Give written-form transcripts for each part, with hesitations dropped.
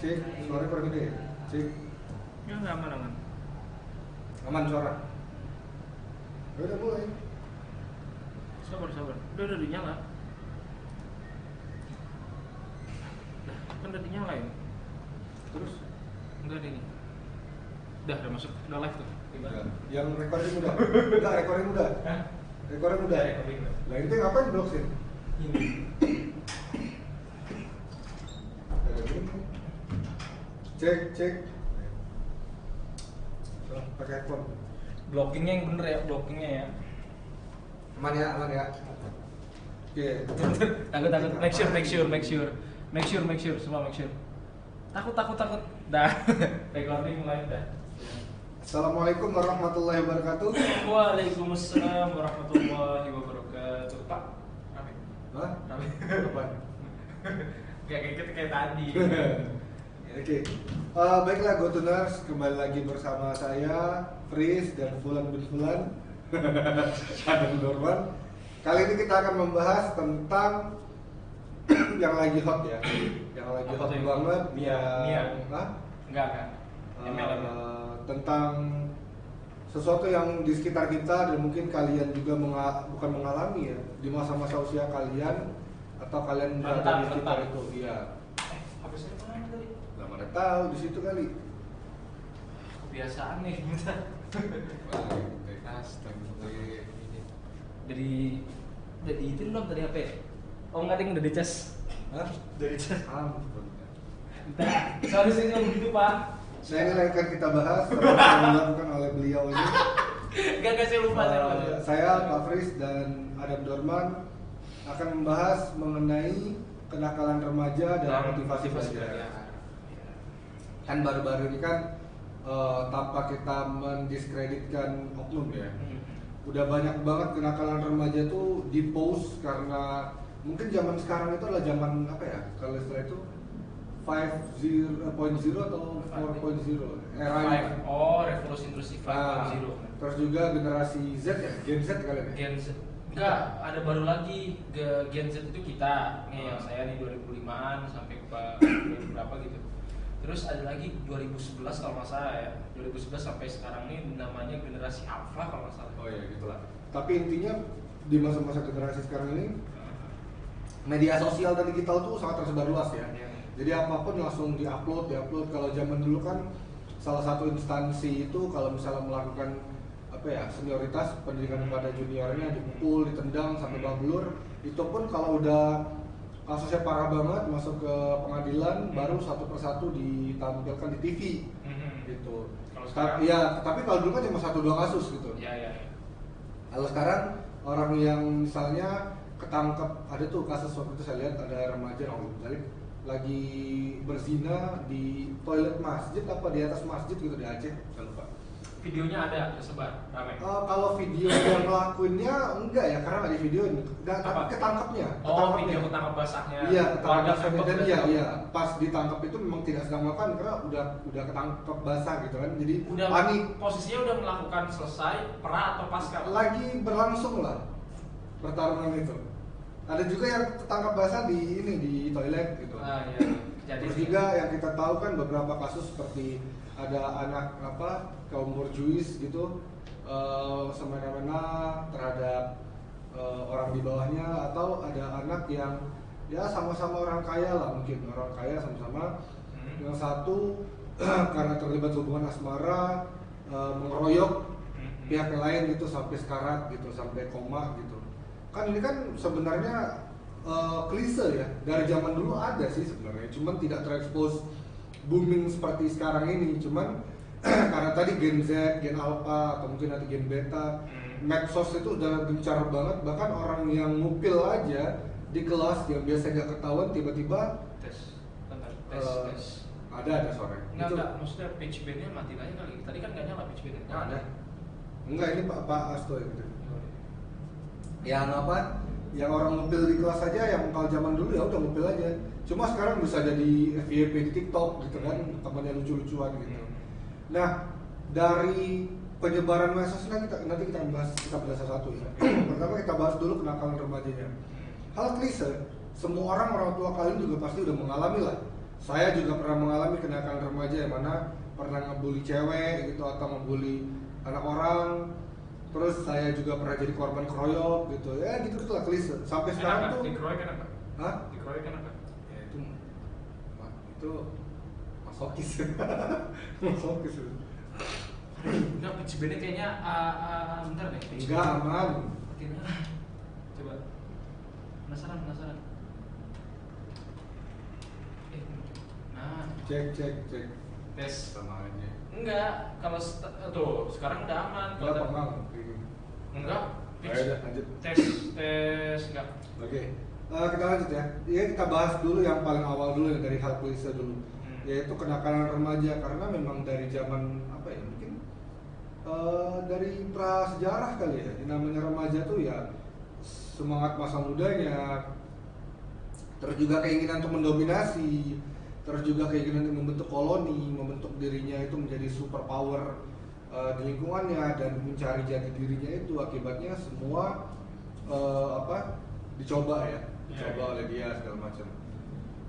Cek, suara kurang gede. Cek, Ya nggak aman aman. aman suara. Udah mulai. Sabar sabar. Udah dinyala. Dah, kan udah dinyala ya. Terus, Enggak ada ini. Udah masuk, udah live tuh. udah. Yang recording udah. Enggak, recording udah. Hah? Recording udah. Recording udah. Lah ini ngapain blok sih? Ini. Cek. So, pakai headphone. Blockingnya yang bener ya, blockingnya ya. Aman ya. Oke. Takut. Make sure, semua make sure. Takut. Dah. Recording live dah. Assalamualaikum warahmatullahi wabarakatuh. Waalaikumsalam warahmatullahi wabarakatuh. Pak, rame. Hah? Rame. Apa? Kayak tadi. Oke. Baiklah GoToNers, kembali lagi bersama saya Fris dan Fulan bin Fulan. Adam Dorman. Kali ini kita akan membahas tentang yang lagi hot ya. Yang lagi Apa hot tuh? banget Mia. Hah? Enggak. ML. Tentang sesuatu yang di sekitar kita dan mungkin kalian juga bukan mengalami ya di masa-masa usia kalian atau kalian berada di sekitar itu. Iya. Apa sih namanya tadi? Nggak mana tahu di situ kali. Kebiasaan nih, bentar. Astagfirullah. Dari itu belum tadi HP? Oh enggak, ding udah dicas. Hah? Dari cas. Ampun. Bentar. Seharusnya nggak begitu, Pak. Saya ini akan kita bahas seperti yang dilakukan oleh beliau ini. Gak saya lupa. Saya Pak Fris dan Adam Dorman akan membahas mengenai kenakalan remaja dan motivasi belajar. Kan baru-baru ini kan tanpa kita mendiskreditkan oknum ya. Udah banyak banget kenakalan remaja tuh di post karena mungkin zaman sekarang itu adalah zaman apa ya? Kalau istilah itu 5.0 atau 4.0 eranya. Oh, revolusi industri 5.0. Terus juga generasi Z ya, Gen Z kalian ya? Gen Z. Enggak, ada baru lagi. Gen Z itu kita. Nih yang saya nih 2005-an sampai ke berapa gitu. Terus ada lagi 2011 kalau nggak salah ya. 2011 sampai sekarang ini namanya generasi Alpha kalau nggak salah. Oh ya gitulah. Tapi intinya di masa-masa generasi sekarang ini media sosial dan digital tuh sangat tersebar luas ya. Jadi apapun langsung diupload. Kalau zaman dulu kan salah satu instansi itu kalau misalnya melakukan apa ya senioritas pendidikan kepada juniornya dipukul, ditendang sampai babak itu pun kalau udah kasusnya parah banget masuk ke pengadilan baru satu persatu ditampilkan di TV gitu. Kalau sekarang? Ya, tapi kalau dulu kan cuma 1-2 kasus gitu. Ya. Kalau sekarang orang yang misalnya ketangkep, ada tuh kasus waktu itu saya lihat ada remaja lagi berzina di toilet masjid apa di atas masjid gitu di Aceh, saya lupa. Videonya ada tersebar ramai. Kalau video yang ngelakuinnya enggak ya, karena nggak di videoin, tapi ketangkepnya. Video ketangkep basahnya. Iya, ketangkep Warga basahnya. Dan Pemkot iya, pas ditangkap itu memang tidak sedang melakukan karena udah ketangkep basah gitu kan, jadi udah panik. Posisinya udah melakukan selesai pra atau pasca? Lagi berlangsung lah pertarungan itu. Ada juga yang ketangkap basah di toilet gitu. Iya. Terus juga yang kita tahu kan beberapa kasus seperti ada anak kaum borjuis gitu semena-mena terhadap orang di bawahnya, atau ada anak yang ya sama-sama orang kaya lah, mungkin orang kaya sama-sama yang satu karena terlibat hubungan asmara mengeroyok pihak yang lain gitu sampai sekarat gitu, sampai koma gitu. Kan ini kan sebenarnya klise ya, dari zaman dulu ada sih sebenarnya, cuman tidak terekspos booming seperti sekarang ini. Cuman karena tadi Gen Z, Gen Alpha atau mungkin nanti Gen Beta, medsos itu udah gencar banget, bahkan orang yang ngupil aja di kelas yang biasa nggak ketahuan tiba-tiba tes. ada sore. Enggak, maksudnya pitch band-nya mati aja kali. Tadi kan nggak nyala pitch band-nya. Ada. Enggak, ini Pak Asto ya gitu. Yang yang orang ngupil di kelas aja, yang kalau zaman dulu ya udah ngupil aja. Cuma sekarang bisa jadi FYP di TikTok gitu kan, temannya lucu-lucuan gitu. Nah, dari penyebaran medsos nanti kita bahas satu ya. Pertama kita bahas dulu kenakalan remajanya. Hal klise, semua orang tua kalian juga pasti udah mengalami lah saya juga pernah mengalami kenakalan remaja yang mana pernah ngebully cewek gitu atau ngebully anak orang. Terus saya juga pernah jadi korban keroyok gitu. Ya gitu lah klise. Sampai sekarang tuh dikeroyok kenapa? Hah? Dikeroyok kenapa? Ya itu masokis. Masokis. Enggak, PCB-nya kayaknya bentar deh. Enggak aman. Coba. Penasaran. Nah, Cek. tes. Sama aja. Enggak, kalau tuh sekarang udah aman. Enggak pernah. Enggak. Ayo udah lanjut. Tes enggak. Oke. Kita lanjut ya. Ya kita bahas dulu yang paling awal dulu ya, dari hal klise dulu. Yaitu kenakalan remaja, karena memang dari zaman apa ya, mungkin dari prasejarah kali ya. Yang namanya remaja tuh ya semangat masa mudanya, terus juga keinginan untuk mendominasi, terus juga keinginan untuk membentuk koloni, membentuk dirinya itu menjadi super power di lingkungannya dan mencari jati dirinya. Itu akibatnya semua dicoba oleh dia segala macam.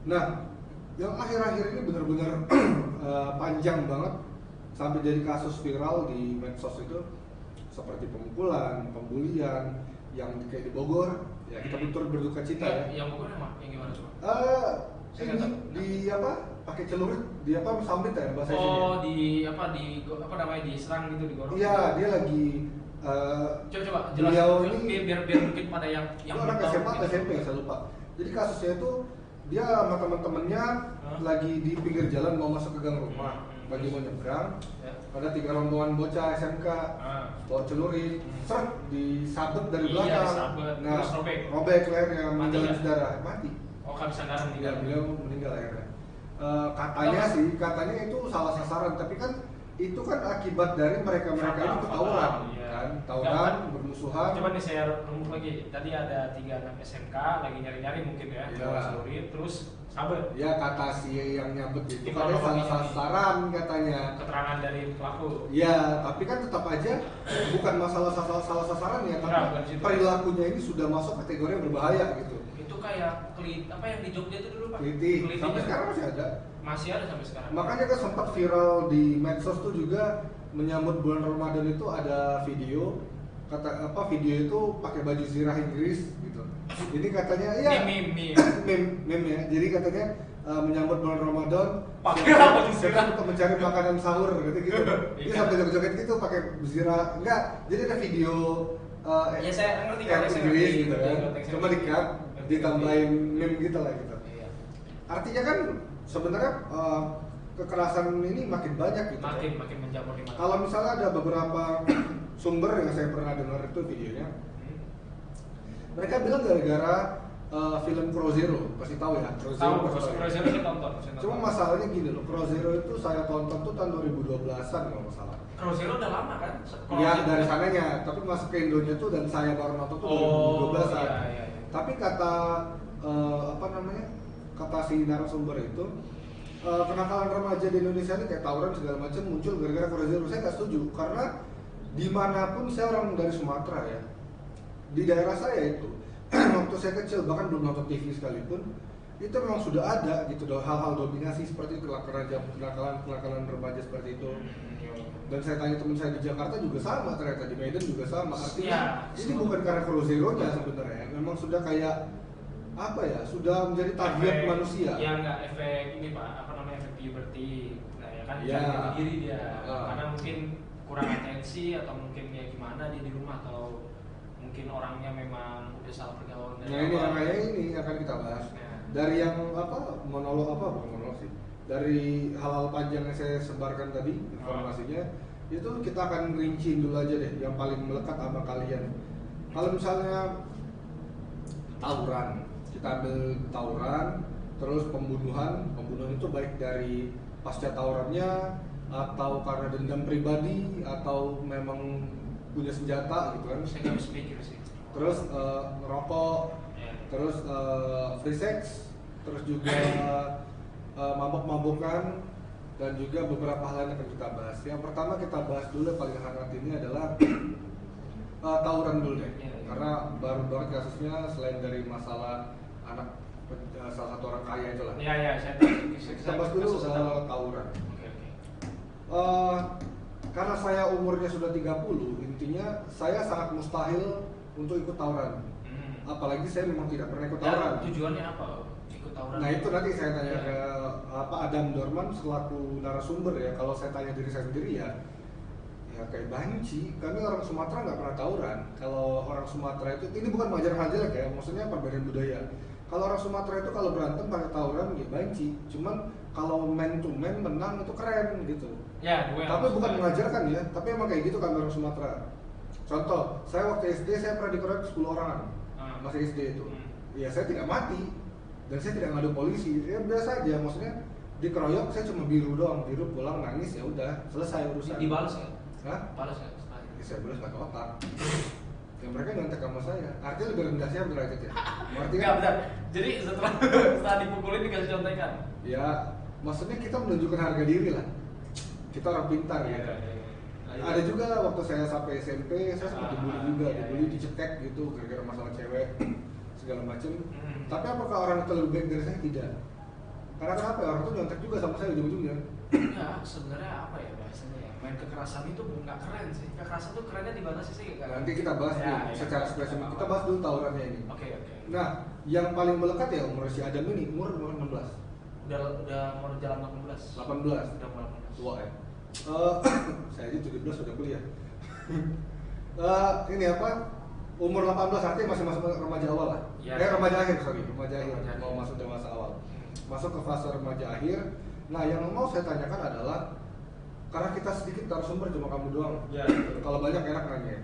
Nah, yang akhir-akhir ini benar-benar panjang banget sampai jadi kasus viral di medsos itu, seperti pemukulan, pembulian yang kayak di Bogor. Ya kita berduka cita ya. Yang Bogor yang gimana coba? Ini di pakai celurit, di sambit ya bahasa Indonesia. Oh, di namanya, diserang gitu, digorok. Iya, dia lagi coba beliau jelas ini biar mungkin pada yang anak SMA atau SMP ya, saya lupa. Jadi kasusnya itu dia sama teman-temannya lagi di pinggir jalan mau masuk ke gang rumah, lagi mau nyebrang. Ada 3 rombongan bocah SMK bawa celurit, seret disabet dari belakang. Disabet. Nah, Terus robek lehernya, Mati meninggal ya? darah, mati. Oh, kehabisan darah Ya, meninggal. beliau meninggal akhirnya. Katanya itu salah sasaran, tapi kan itu kan akibat dari mereka ini ketawuran, kan? Tawuran, bermusuhan. Coba nih saya remuk lagi. Tadi ada 3 anak SMK lagi nyari-nyari mungkin ya, bawa celurit, terus sabet. Ya, kata si yang nyabet itu Di katanya salah kronologi sasaran katanya. Keterangan dari pelaku. Ya, tapi kan tetap aja bukan masalah salah sasaran ya, tapi Bukan situ. perilakunya ini sudah masuk kategori yang berbahaya gitu. Itu kayak apa yang di Jogja itu dulu, Pak? Kelitih. Sampai ya? sekarang masih ada. Masih ada sampai sekarang. Makanya kan sempat viral di medsos tuh juga menyambut bulan Ramadan itu ada video video itu pakai baju zirah Inggris gitu. Ini katanya ya meme ya. Jadi katanya menyambut bulan Ramadan pakai baju zirah untuk mencari makanan sahur gitu. Ini sampai joget-joget gitu pakai zirah. Enggak, jadi ada video ya saya ngerti kan Inggris gitu kan. ngerti. Cuma di-cut, ditambahin meme gitu lah gitu. Iya. Artinya kan sebenarnya kekerasan ini makin banyak gitu. Makin menjamur di mana. Kalau misalnya ada beberapa sumber yang saya pernah dengar itu videonya, mereka bilang gara-gara film Crow Zero, pasti tahu ya? Crow Zero saya tonton. Cuma masalahnya gini loh, Crow Zero itu saya tonton tuh tahun 2012-an kalau nggak salah. Crow Zero udah lama kan? Iya, dari sananya, tapi masuk ke Indonesia tuh dan saya baru nonton tuh 2012-an. Iya. Tapi kata kata si narasumber itu, kenakalan remaja di Indonesia ini kayak tawuran segala macam muncul gara-gara Crow Zero. Saya nggak setuju, karena dimanapun, saya orang dari Sumatera ya, di daerah saya itu waktu saya kecil bahkan belum nonton TV sekalipun itu memang sudah ada gitu hal-hal dominasi seperti itu, kenakalan remaja seperti itu. Dan saya tanya teman saya di Jakarta juga sama, ternyata di Medan juga sama. Artinya ini bukan karena Crow Zero-nya sebenarnya, memang sudah kayak apa ya, sudah menjadi target manusia. Ya nggak, efek ini Pak, efek puberty. Nah ya kan, ya. cari diri dia, karena mungkin kurang atensi atau mungkin ya gimana dia di rumah, atau mungkin orangnya memang udah salah pergaulan. Nah ini yang kayak ini akan kita bahas. Dari yang bukan monolog sih, dari hal-hal panjang yang saya sebarkan tadi informasinya, itu kita akan rinciin dulu aja deh yang paling melekat sama kalian. Kalau misalnya tawuran, kita ambil tawuran, terus pembunuhan itu baik dari pasca tawurannya atau karena dendam pribadi atau memang punya senjata gitu kan. Saya nggak bisa pikir sih. Terus ngerokok, terus free sex, terus juga mabok-mabokan, dan juga beberapa hal lain yang akan kita bahas. Yang pertama kita bahas dulu yang paling hangat ini adalah tawuran dulu deh, karena baru banget kasusnya. Selain dari masalah anak salah satu orang kaya itulah. Iya, saya tahu. Kita bahas dulu soal tawuran. Oke. Karena saya umurnya sudah 30, intinya saya sangat mustahil untuk ikut tawuran. Apalagi saya memang tidak pernah ikut tawuran. Tujuannya apa ikut tawuran? Nah itu nanti saya tanya ke Adam Dorman selaku narasumber ya. Kalau saya tanya diri saya sendiri ya kayak banci. Kami orang Sumatera nggak pernah tawuran. Kalau orang Sumatera itu, ini bukan mengajar hal jelek ya, maksudnya perbedaan budaya. Kalau orang Sumatera itu kalau berantem pakai tawuran ya banci. Cuman kalau man to man menang itu keren gitu. Ya, tapi bukan mengajarkan ya, tapi emang kayak gitu kan orang Sumatera. Contoh, saya waktu SD saya pernah dikeroyok 10 orang. Masih SD itu. Ya saya tidak mati dan saya tidak ngadu polisi. Ya biasa aja, maksudnya dikeroyok saya cuma biru doang, biru pulang nangis ya udah selesai urusan. Dibalas ya? Hah? Balas ya? Ya, saya balas pakai otak. Ya mereka nyontek sama saya. Artinya lebih rendah siapa derajatnya? Enggak benar. Jadi setelah dipukulin dikasih contekan. Ya, maksudnya kita menunjukkan harga diri lah. Kita orang pintar ya. Ada juga waktu saya sampai SMP, saya sempat dibully juga, dibully, dicetek gitu gara-gara masalah cewek segala macem. Tapi apakah orang itu lebih baik dari saya? Tidak. Karena kenapa ya? Orang itu nyontek juga sama saya ujung-ujungnya. Ya, sebenarnya apa ya bahasanya ya? Main kekerasan itu nggak keren sih. Kekerasan tuh kerennya di mana sih? Nanti kita bahas nih secara spesifik. Kita bahas dulu tawurannya ini. Oke. Nah, yang paling melekat ya umur si Adam ini, umur 16. Udah mau jalan 18. 18. Udah mau 18. Tua ya. Saya aja 17 sudah kuliah. Ini apa? Umur 18 artinya masih masuk remaja awal lah. Ya. Remaja akhir, remaja akhir. Mau masuk dewasa awal. Masuk ke fase remaja akhir. Nah, yang mau saya tanyakan adalah karena kita sedikit narasumber cuma kamu doang. Ya. Kalau banyak enak nanya.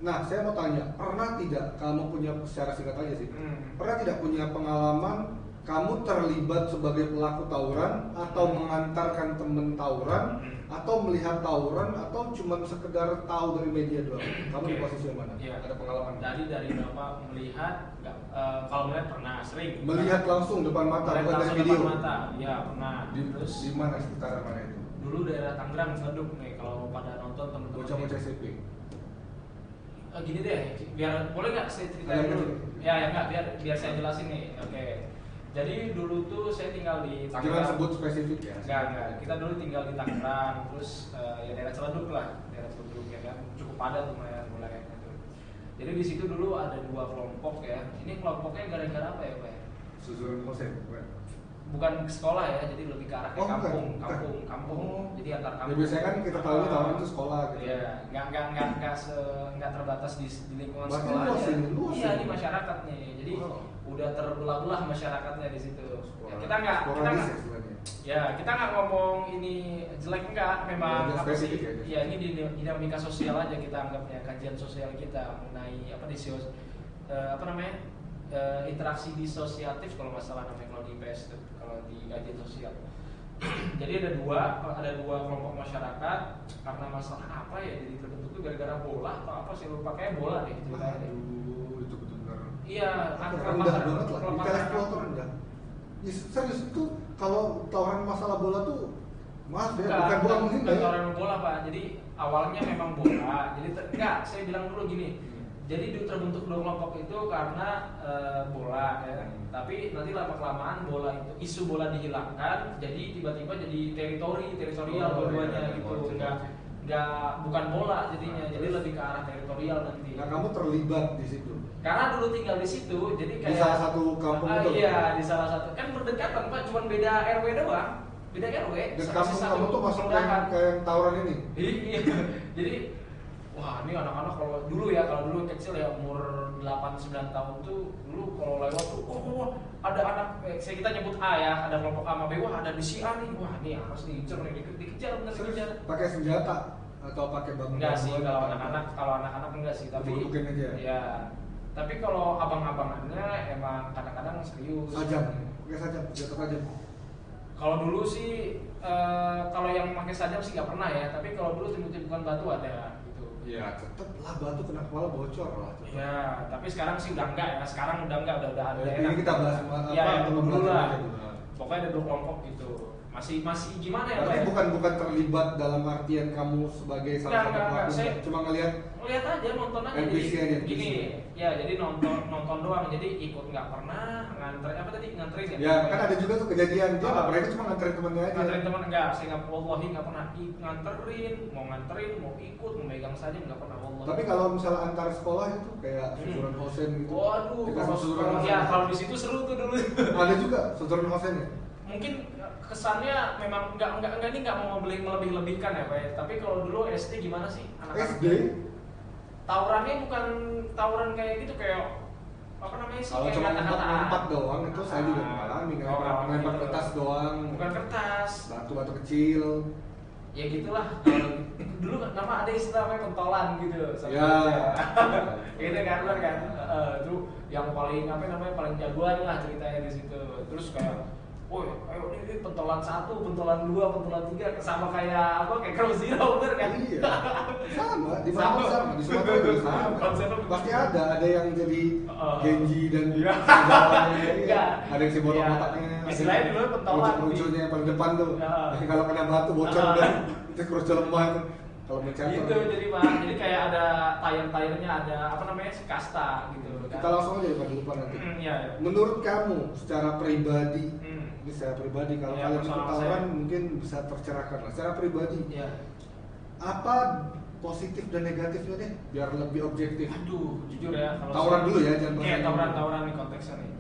Nah, saya mau tanya, pernah tidak kamu punya secara singkat aja sih? Pernah tidak punya pengalaman kamu terlibat sebagai pelaku tawuran atau mengantarkan temen tawuran atau melihat tawuran atau cuma sekedar tahu dari media doang? Kamu di posisi yang mana? Ya. Ada pengalaman? Dari Bapak melihat nggak? Kalau melihat pernah sering. Melihat langsung depan mata, Melihat bukan dari langsung video. depan mata. Ya pernah. Terus di mana sekitaran mana itu? Dulu daerah Tangerang, Ciledug nih kalau pada nonton teman-teman. Bocah-bocah SMP. Gini deh, biar boleh nggak saya ceritain dulu? Ya nggak, biar saya jelasin nih. Oke. Jadi dulu tuh saya tinggal di Tangerang. Jangan sebut spesifik ya. Enggak. Kita dulu tinggal di Tangerang, terus ya daerah Ciledug lah, daerah Ciledug ya kan, cukup padat lumayan wilayahnya tuh. Jadi di situ dulu ada 2 kelompok ya. Ini kelompoknya gara-gara apa ya, Pak? Susulan konsep, bukan sekolah ya, jadi lebih ke arah kampung. Oh. Jadi antar kampung. Ya biasanya kan kita tahu tawuran itu sekolah gitu. Iya, nggak terbatas di lingkungan Berarti sekolah luas aja. ini, luas Iya, ini. di masyarakat nih. Jadi udah terbelah-belah masyarakatnya di situ. Ya, kita nggak ngomong ini jelek enggak, memang Ya, apa sih? spesifik ya. Ya ini dinamika sosial aja kita anggapnya, kajian sosial kita mengenai interaksi disosiatif kalau nggak salah namanya kalau di IPS tuh, kalau di kajian sosial. Jadi ada dua kelompok masyarakat karena masalah apa ya, jadi terbentuk tuh gara-gara bola atau apa sih, lupa, kayak bola deh ceritanya. Aduh, itu benar-benar Iya, rendah banget lah. Intelektual tuh rendah. Ya, serius itu kalau tawaran masalah bola tuh maaf ya, bukan menghina ya. Tawaran bola Pak. Jadi awalnya memang bola. Jadi enggak, saya bilang dulu gini. Jadi terbentuk 2 kelompok itu karena bola ya. Tapi nanti lama-kelamaan bola itu, isu bola dihilangkan, jadi tiba-tiba jadi teritorial dua-duanya gitu. Bukan bola jadinya, jadi lebih ke arah teritorial nanti. Nah, kamu terlibat di situ. Karena dulu tinggal di situ, jadi kayak Di salah satu kampung itu. Iya, di salah satu. Kan berdekatan Pak, cuma beda RW doang. Beda RW. Dan kampung kamu tuh masuk kayak tawuran ini. Iya. Jadi wah, ini anak-anak kalau dulu kecil ya umur 8-9 tahun tuh dulu kalau lewat tuh ada anak kita nyebut A ya, ada kelompok A sama B, wah ada di si A nih, wah ini harus dikejar bener dikejar. Pakai senjata atau pakai bangunan? Enggak sih, kalau anak-anak enggak sih, tapi bukan aja. Ya. Tapi kalau abang-abangannya emang kadang-kadang serius. Sajam, senjata tajam. Kalau dulu sih kalau yang pakai sajam sih nggak pernah ya, tapi kalau dulu timbuk-timbukan batu ada gitu. Ya tetep lah, batu kena kepala bocor lah. Ya, tapi sekarang sih udah enggak ya. Sekarang udah enggak, udah ada. Ini kita bahas ya, apa? dulu lah. Pokoknya ada 2 kelompok gitu. masih gimana ya? Berarti bukan terlibat dalam artian kamu sebagai salah satu pelaku, cuma ngelihat aja, nonton aja. NPC aja gini ya, jadi nonton doang, jadi ikut nggak pernah nganterin ya. Ya kan ada juga tuh kejadian dia nggak pernah, itu cuma nganterin temennya aja. Nganterin teman enggak, saya nggak pernah nganterin, mau ikut, mau megang saja nggak pernah, wallahi. Tapi kalau misalnya antar sekolah itu kayak susuran hosen gitu. Waduh, kalau di situ seru tuh dulu. Ada juga susuran hosen ya. Mungkin kesannya memang nggak mau melebih-lebihkan ya Pak ya. Tapi kalau dulu SD gimana sih anak-anak? SD? Tawurannya bukan tawuran kayak gitu, kayak apa namanya sih? Kalau cuma empat doang itu saya juga mengalami, ngelempar kertas doang. Bukan kertas. Batu-batu kecil. Ya gitulah. Dulu nama ada istilahnya pentolan gitu. Ya. Gitu kan, itu yang paling paling jagoan lah ceritanya di situ. Terus kayak woi, ayo ini pentolan 1, pentolan 2, pentolan 3, sama kayak Crow Zero, bener kan? Iya. Sama, di mana sama, di Sumatera juga sama. Pasti ada yang jadi Genji dan Enggak. Ada yang si botak-botaknya. Istilahnya dulu pentolan. Lucu-lucunya yang paling depan tuh. Jadi kalau kena batu bocor dan itu terus lemah itu. Kalau mencatat. Gitu jadi kayak ada tayar-tayarnya, ada kasta gitu. Kita langsung aja pada lupa nanti. Iya. Menurut kamu secara pribadi, ini secara pribadi, kalau kalian ikut tawuran mungkin bisa tercerahkan lah. Secara pribadi, apa positif dan negatifnya deh, biar lebih objektif. Aduh, jujur ya. Kalau tawuran dulu ya, jangan bahas. Tawuran nih konteksnya nih.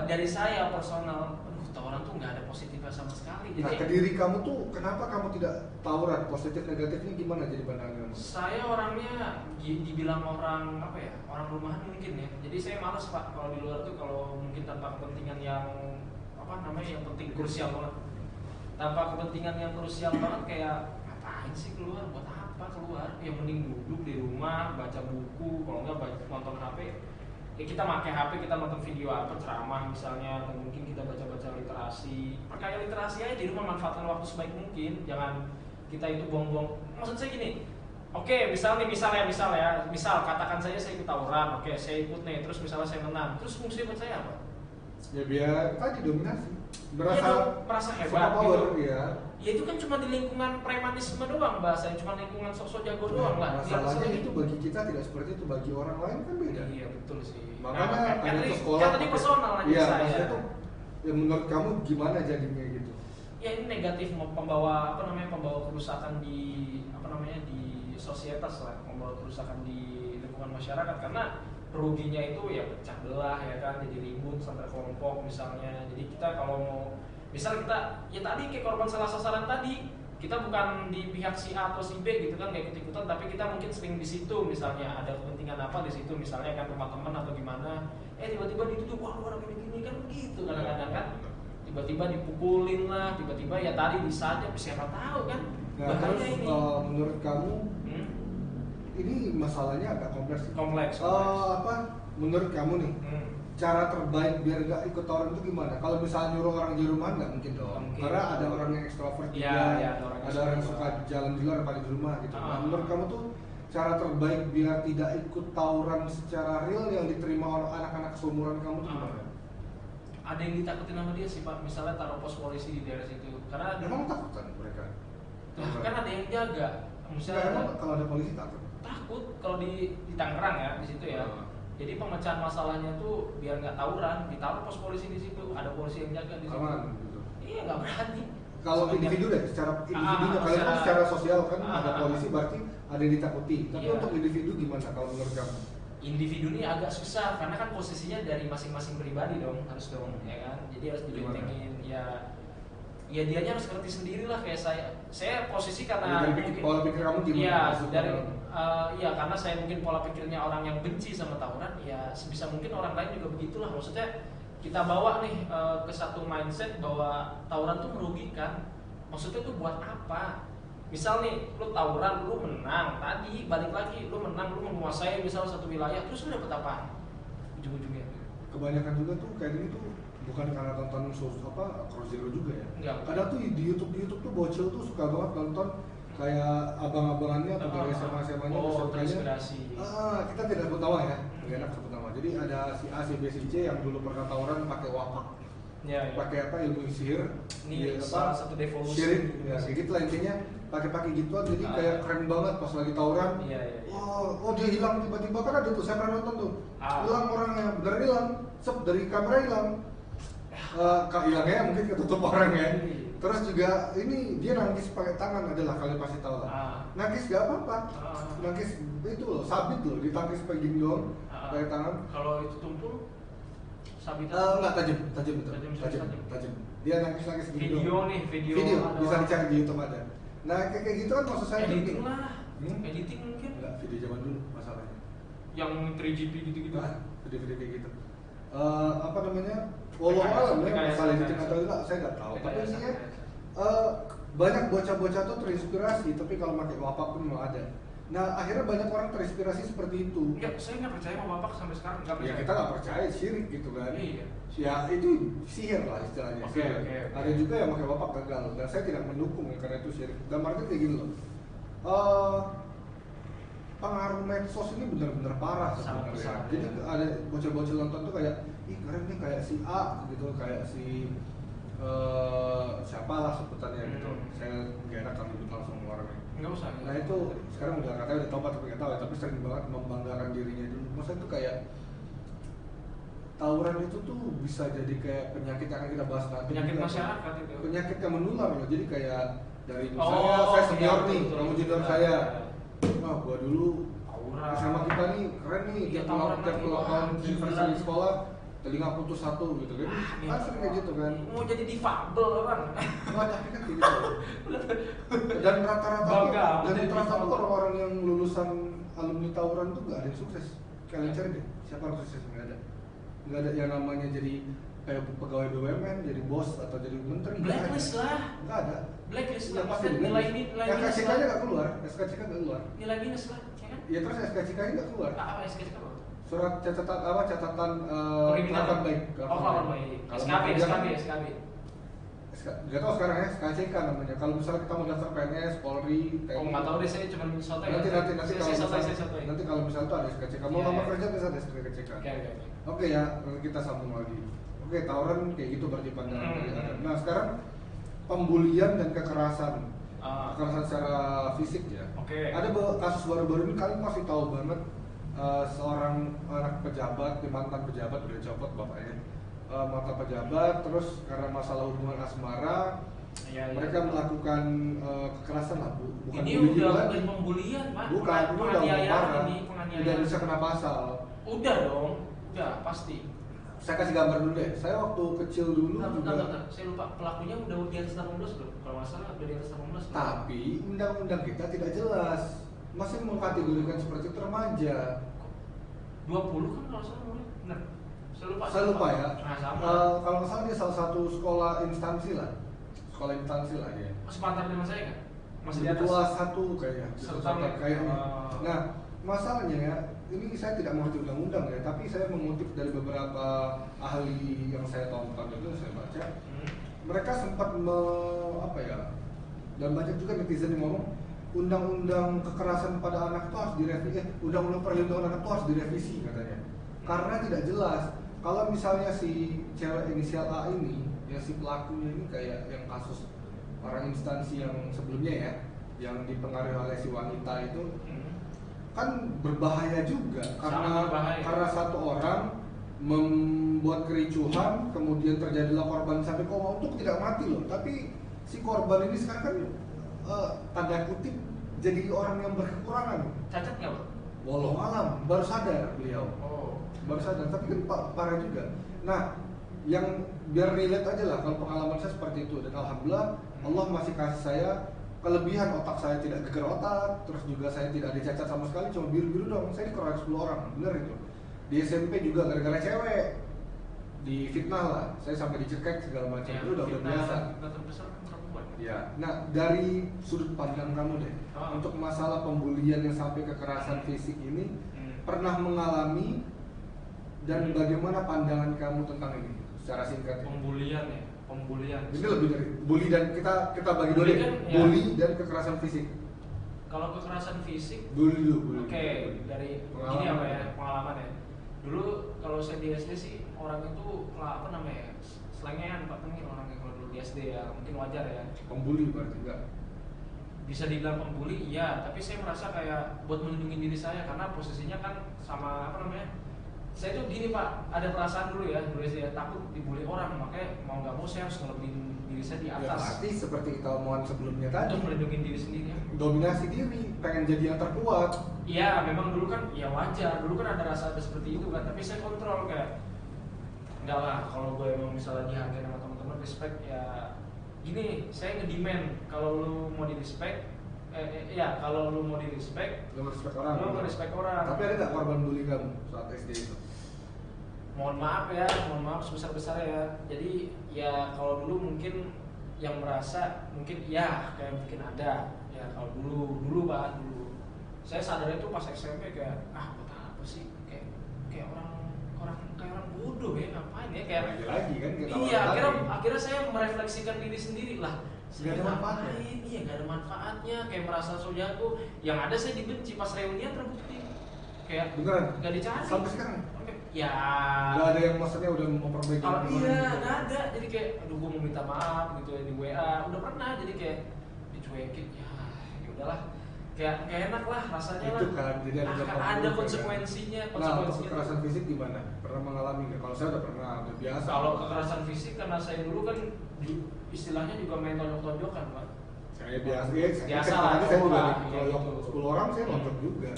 Dari saya personal, tawuran tuh nggak ada positifnya sama sekali. Jadi, nah, ke diri kamu tuh, kenapa kamu tidak tawuran? Positif negatifnya gimana jadi pandangan kamu? Saya orangnya dibilang orang orang rumahan mungkin ya. Jadi saya malas Pak kalau di luar tuh, kalau mungkin tanpa kepentingan yang yang penting krusial banget. Tanpa kepentingan yang krusial banget, kayak ngapain sih keluar, buat apa keluar? Yang mending duduk di rumah, baca buku, kalau nggak nonton HP. Ya kita pakai HP, kita nonton video ceramah misalnya, atau mungkin kita baca-baca literasi. Perkaya literasi aja di rumah, manfaatkan waktu sebaik mungkin. Jangan kita itu buang-buang. Maksud saya gini, oke, misal katakan saya ikut tawuran, oke, saya ikut nih, terus misalnya saya menang, terus fungsi buat saya apa? Ya biar tadi dominasi, merasa hebat power, gitu. Ya itu kan cuma di lingkungan premanisme doang bahasanya, cuma lingkungan sosok jago doang lah. Masalahnya itu bagi kita tidak seperti itu, bagi orang lain kan beda. Iya betul sih. Makanya kan ke sekolah. Kan tadi personal aja saya. Itu, ya menurut kamu gimana jadinya gitu? Ya ini negatif, pembawa kerusakan di di sosietas lah, membawa kerusakan di lingkungan masyarakat, karena ruginya itu ya pecah belah ya kan, jadi ribut sampai kelompok misalnya. Jadi kita kalau mau ya tadi kayak korban salah sasaran tadi, kita bukan di pihak si A atau si B gitu kan, nggak ikut-ikutan, tapi kita mungkin sering di situ, misalnya ada kepentingan apa di situ, misalnya kan rumah teman atau gimana, tiba-tiba dituduh wah lu orang gini kan begitu kadang-kadang kan, tiba-tiba dipukulin lah, tiba-tiba ya tadi bisa aja, siapa tahu kan. Nah, terus ini. Menurut kamu ini masalahnya agak kompleks. Menurut kamu nih, cara terbaik biar nggak ikut tawuran itu gimana? Kalau misalnya nyuruh orang di rumah nggak mungkin dong, karena ada orang yang ekstrovert juga, ada orang yang suka jalan di luar pada di rumah gitu. Nah, menurut kamu tuh cara terbaik biar tidak ikut tawuran secara real yang diterima oleh anak-anak seumuran kamu tuh gimana? Ada yang ditakutin sama dia sih Pak, misalnya taruh pos polisi di daerah situ, karena emang takutan mereka? Kan ada yang jaga. Misalnya kalau ada polisi takut kalau di Tangerang ya, di situ ya. Jadi pemecahan masalahnya tuh biar nggak tawuran, ditaruh pos polisi di situ, ada polisi yang jaga di situ. Aman gitu. Iya, nggak berani. Kalau individu deh, secara individu, kalian kan secara sosial kan ada polisi, berarti ada yang ditakuti. Tapi untuk individu gimana kalau menurut kamu? Individu ini agak susah karena kan posisinya dari masing-masing pribadi harus ya kan. Jadi harus dibentingin ya dianya harus ngerti sendiri lah, kayak saya posisi karena pola pikir kamu gimana? Karena saya mungkin pola pikirnya orang yang benci sama tawuran, ya sebisa mungkin orang lain juga begitulah. Maksudnya kita bawa nih ke satu mindset bahwa tawuran tuh merugikan. Maksudnya tuh buat apa? Misal nih lu tawuran, lu menang, tadi balik lagi lu menang, lu menguasai misal satu wilayah, terus lu dapet apa ujung-ujungnya? Kebanyakan juga tuh kayak gini tuh bukan karena tonton Crow Zero juga ya. Enggak. Kadang tuh di YouTube tuh bocil tuh suka banget nonton kayak abang-abangannya atau dari SMA-nya terinspirasi. Kita tidak sebut nama ya, tidak enak sebut nama. Jadi ada si A, si B, si C yang dulu pernah tawuran pakai wapak. Ya. pakai apa ilmu sihir, Ini salah satu devolusi. syirik, ya kayak gitu lah intinya. Pakai gituan jadi kayak keren banget pas lagi tawuran. Iya. Oh dia hilang tiba-tiba, kan ada tuh saya pernah nonton tuh. Ah. Hilang orangnya, bener hilang, dari kamera hilang. Hilangnya mungkin ketutup orang ya. Terus juga ini dia nangkis pakai tangan, adalah kalian pasti tahu lah. Nangkis gak apa-apa. Nangkis itu loh, sabit loh, ditangkis pakai gini doang, pakai tangan. Kalau itu tumpul sabit Enggak tajam itu. Tajam. Dia nangkis gini video doang. nih, video Bisa dicari di YouTube ada. Nah, kayak gitu kan maksud saya editing lah. Editing mungkin. Enggak, video zaman dulu masalahnya. Yang 3GP gitu-gitu. Nah, video-video kayak gitu. Apa namanya? Walau alam ya, masalah editing atau enggak, saya nggak tahu. Tapi intinya banyak bocah-bocah tuh terinspirasi, tapi kalau pakai wapak pun mau ada. Nah, akhirnya banyak orang terinspirasi seperti itu. Enggak, saya nggak percaya sama wapak sampai sekarang. Nggak percaya. Ya kita nggak percaya, syirik gitu kan. Iya. Ya itu sihir lah istilahnya. Oke. Ada juga yang pakai wapak gagal, dan saya tidak mendukung ya, karena itu syirik. Dan artinya kayak gini loh. Pengaruh medsos ini benar-benar parah sebenarnya. Jadi ada bocah-bocah nonton tuh kayak, ih keren nih kayak si A gitu, kayak si siapa lah sebutannya gitu. Saya nggak enak kalau nyebut langsung orangnya. Nggak usah. Nah itu sekarang udah katanya udah tobat tapi nggak tahu ya. Tapi sering banget membanggakan dirinya dulu. Maksudnya itu kayak tawuran itu tuh bisa jadi kayak penyakit yang akan kita bahas nanti. Penyakit masyarakat itu. Penyakit yang menular loh. Jadi kayak dari misalnya saya senior nih, kamu junior saya. Wah, gua dulu tawuran sama kita nih keren nih, tiap tahun di sekolah telinga putus satu gitu kan. Kan sering kayak gitu kan. Mau jadi difabel orang. Wah, tapi kan kayak gitu. Dan rata-rata orang-orang yang lulusan alumni tawuran tuh gak ada yang sukses. Kalian cari deh, siapa yang sukses? Gak ada. Gak ada yang namanya jadi kayak pegawai BUMN, jadi bos atau jadi menteri. Blacklist lah. Gak ada. Blacklist Ya, lah. pasti Nilai minus SKCK nya gak keluar. Nilai minus lah, ya kan? Ya terus SKCK nya gak keluar. Apa SKCK apa? Surat catatan kelakuan baik. Kelakuan baik. SKB. Gak tau sekarang ya, SKCK namanya. Kalau misalnya kita mau daftar PNS, Polri, TNI. Oh nggak tahu deh, saya cuma sotoy. Nanti kalau misalnya tuh ada SKCK, mau lamar kerja bisa ada SKCK. Oke ya, kita sambung lagi. Oke, tawuran kayak gitu berarti pandangan dari Adam. Nah sekarang pembulian dan kekerasan, kekerasan secara fisik ya. Ada kasus baru-baru ini kalian pasti tahu banget. Seorang anak pejabat, mantan pejabat udah copot bapaknya, mantan pejabat, terus karena masalah hubungan asmara, mereka melakukan kekerasan lah, bukan ini bullying udah lagi. Pembulian pak, Bukan, ini udah parah, udah bisa kena pasal. Udah dong, udah pasti. Saya kasih gambar dulu deh, saya waktu kecil dulu Bentar. Saya lupa, pelakunya udah di atas 18 belum? Kalau nggak salah udah di atas 18. Tapi undang-undang kita tidak jelas, masih mengkategorikan seperti itu remaja. 20 kan kalau salah mulai, benar. Saya lupa ya. Nah, sama. Kalau nggak salah dia salah satu sekolah instansi lah dia. Sepantar dengan saya kan? Masih di atas. Kelas 1 kayaknya. Kayaknya. Oh. Nah, masalahnya ya, ini saya tidak mengerti undang-undang ya, tapi saya mengutip dari beberapa ahli yang saya tonton itu saya baca. Mereka sempat dan banyak juga netizen yang ngomong undang-undang kekerasan pada anak itu harus direvisi, undang-undang perlindungan anak itu harus direvisi katanya. Karena tidak jelas kalau misalnya si cewek inisial A ini, ya si pelakunya ini kayak yang kasus orang instansi yang sebelumnya ya, yang dipengaruhi oleh si wanita itu, kan berbahaya juga karena satu orang membuat kericuhan, kemudian terjadilah korban sampai koma untuk tidak mati loh, tapi si korban ini sekarang kan tanda kutip jadi orang yang berkekurangan. Cacat nggak Pak? Walau alam, baru sadar beliau. Baru sadar, tapi kan parah juga. Nah, yang biar relate aja lah kalau pengalaman saya seperti itu, dan alhamdulillah Allah masih kasih saya kelebihan, otak saya tidak geger otak, terus juga saya tidak dicacat sama sekali, cuma biru-biru dong. Saya dikeroyok 10 orang, bener itu. Di SMP juga gara-gara cewek, difitnah lah, saya sampai dicekek segala macam. Itu udah biasa. Ya, nah dari sudut pandang kamu deh, untuk masalah pembulian yang sampai kekerasan fisik ini, pernah mengalami dan bagaimana pandangan kamu tentang ini secara singkat? Pembulian. Ini lebih dari bully dan kita bagi dulu kan, bully dan kekerasan fisik. Kalau kekerasan fisik, bully. Oke, dari pengalaman. ini pengalaman ya. Dulu kalau saya di SD sih orang itu selengean Pak Tengil orangnya kalau dulu di SD ya, mungkin wajar ya. Pembuli berarti enggak? Bisa dibilang pembuli iya, tapi saya merasa kayak buat melindungi diri saya karena posisinya kan sama apa namanya, saya tuh gini Pak, ada perasaan dulu saya takut dibully orang, makanya mau nggak mau saya harus ngelebihin diri saya di Ya atas berarti seperti kita omongan sebelumnya tadi, untuk melindungi diri sendiri. dominasi diri, pengen jadi yang terkuat. Iya, memang dulu kan ya wajar, dulu kan ada rasa ada seperti itu kan, tapi saya kontrol kayak enggak lah, kalau gue emang misalnya dihargai sama teman-teman respect ya gini, saya ngedemand kalau lu mau di respect ya kalau lu mau di respect Lu respect orang. lu nge-respect orang. Tapi ada nggak korban bully kamu saat SD itu? Mohon maaf sebesar-besar ya. Jadi ya kalau dulu mungkin yang merasa mungkin ya kayak mungkin ada ya kalau dulu Pak, dulu saya sadar itu pas SMP kayak buat apa sih kayak orang bodoh ya, ngapain ya kayak Lagi kan kita iya lagi. akhirnya saya merefleksikan diri sendiri lah. Nggak ada manfaatnya. Iya nggak ada manfaatnya, kayak merasa so jago. Yang ada saya dibenci pas reunian terbukti kayak Beneran? nggak dicari Sampai sekarang? ya Nggak ada yang maksudnya udah memperbaiki. kalau hubungan iya gitu? nggak ada, jadi kayak aduh gue mau minta maaf gitu ya di WA udah pernah, jadi kayak dicuekin ya udahlah, kayak nggak enak lah rasanya Itu lah. kan, jadi ada dampak Ada buruk, konsekuensinya. Nah, untuk kekerasan fisik gimana? Pernah mengalami nggak? Kalau saya udah pernah, udah biasa. Kalau kekerasan fisik karena saya dulu kan istilahnya juga main tonjok-tonjokan Pak. Saya biasa, ya, Biasa lah, saya juga lah, kalau gitu. 10 orang saya nonton juga.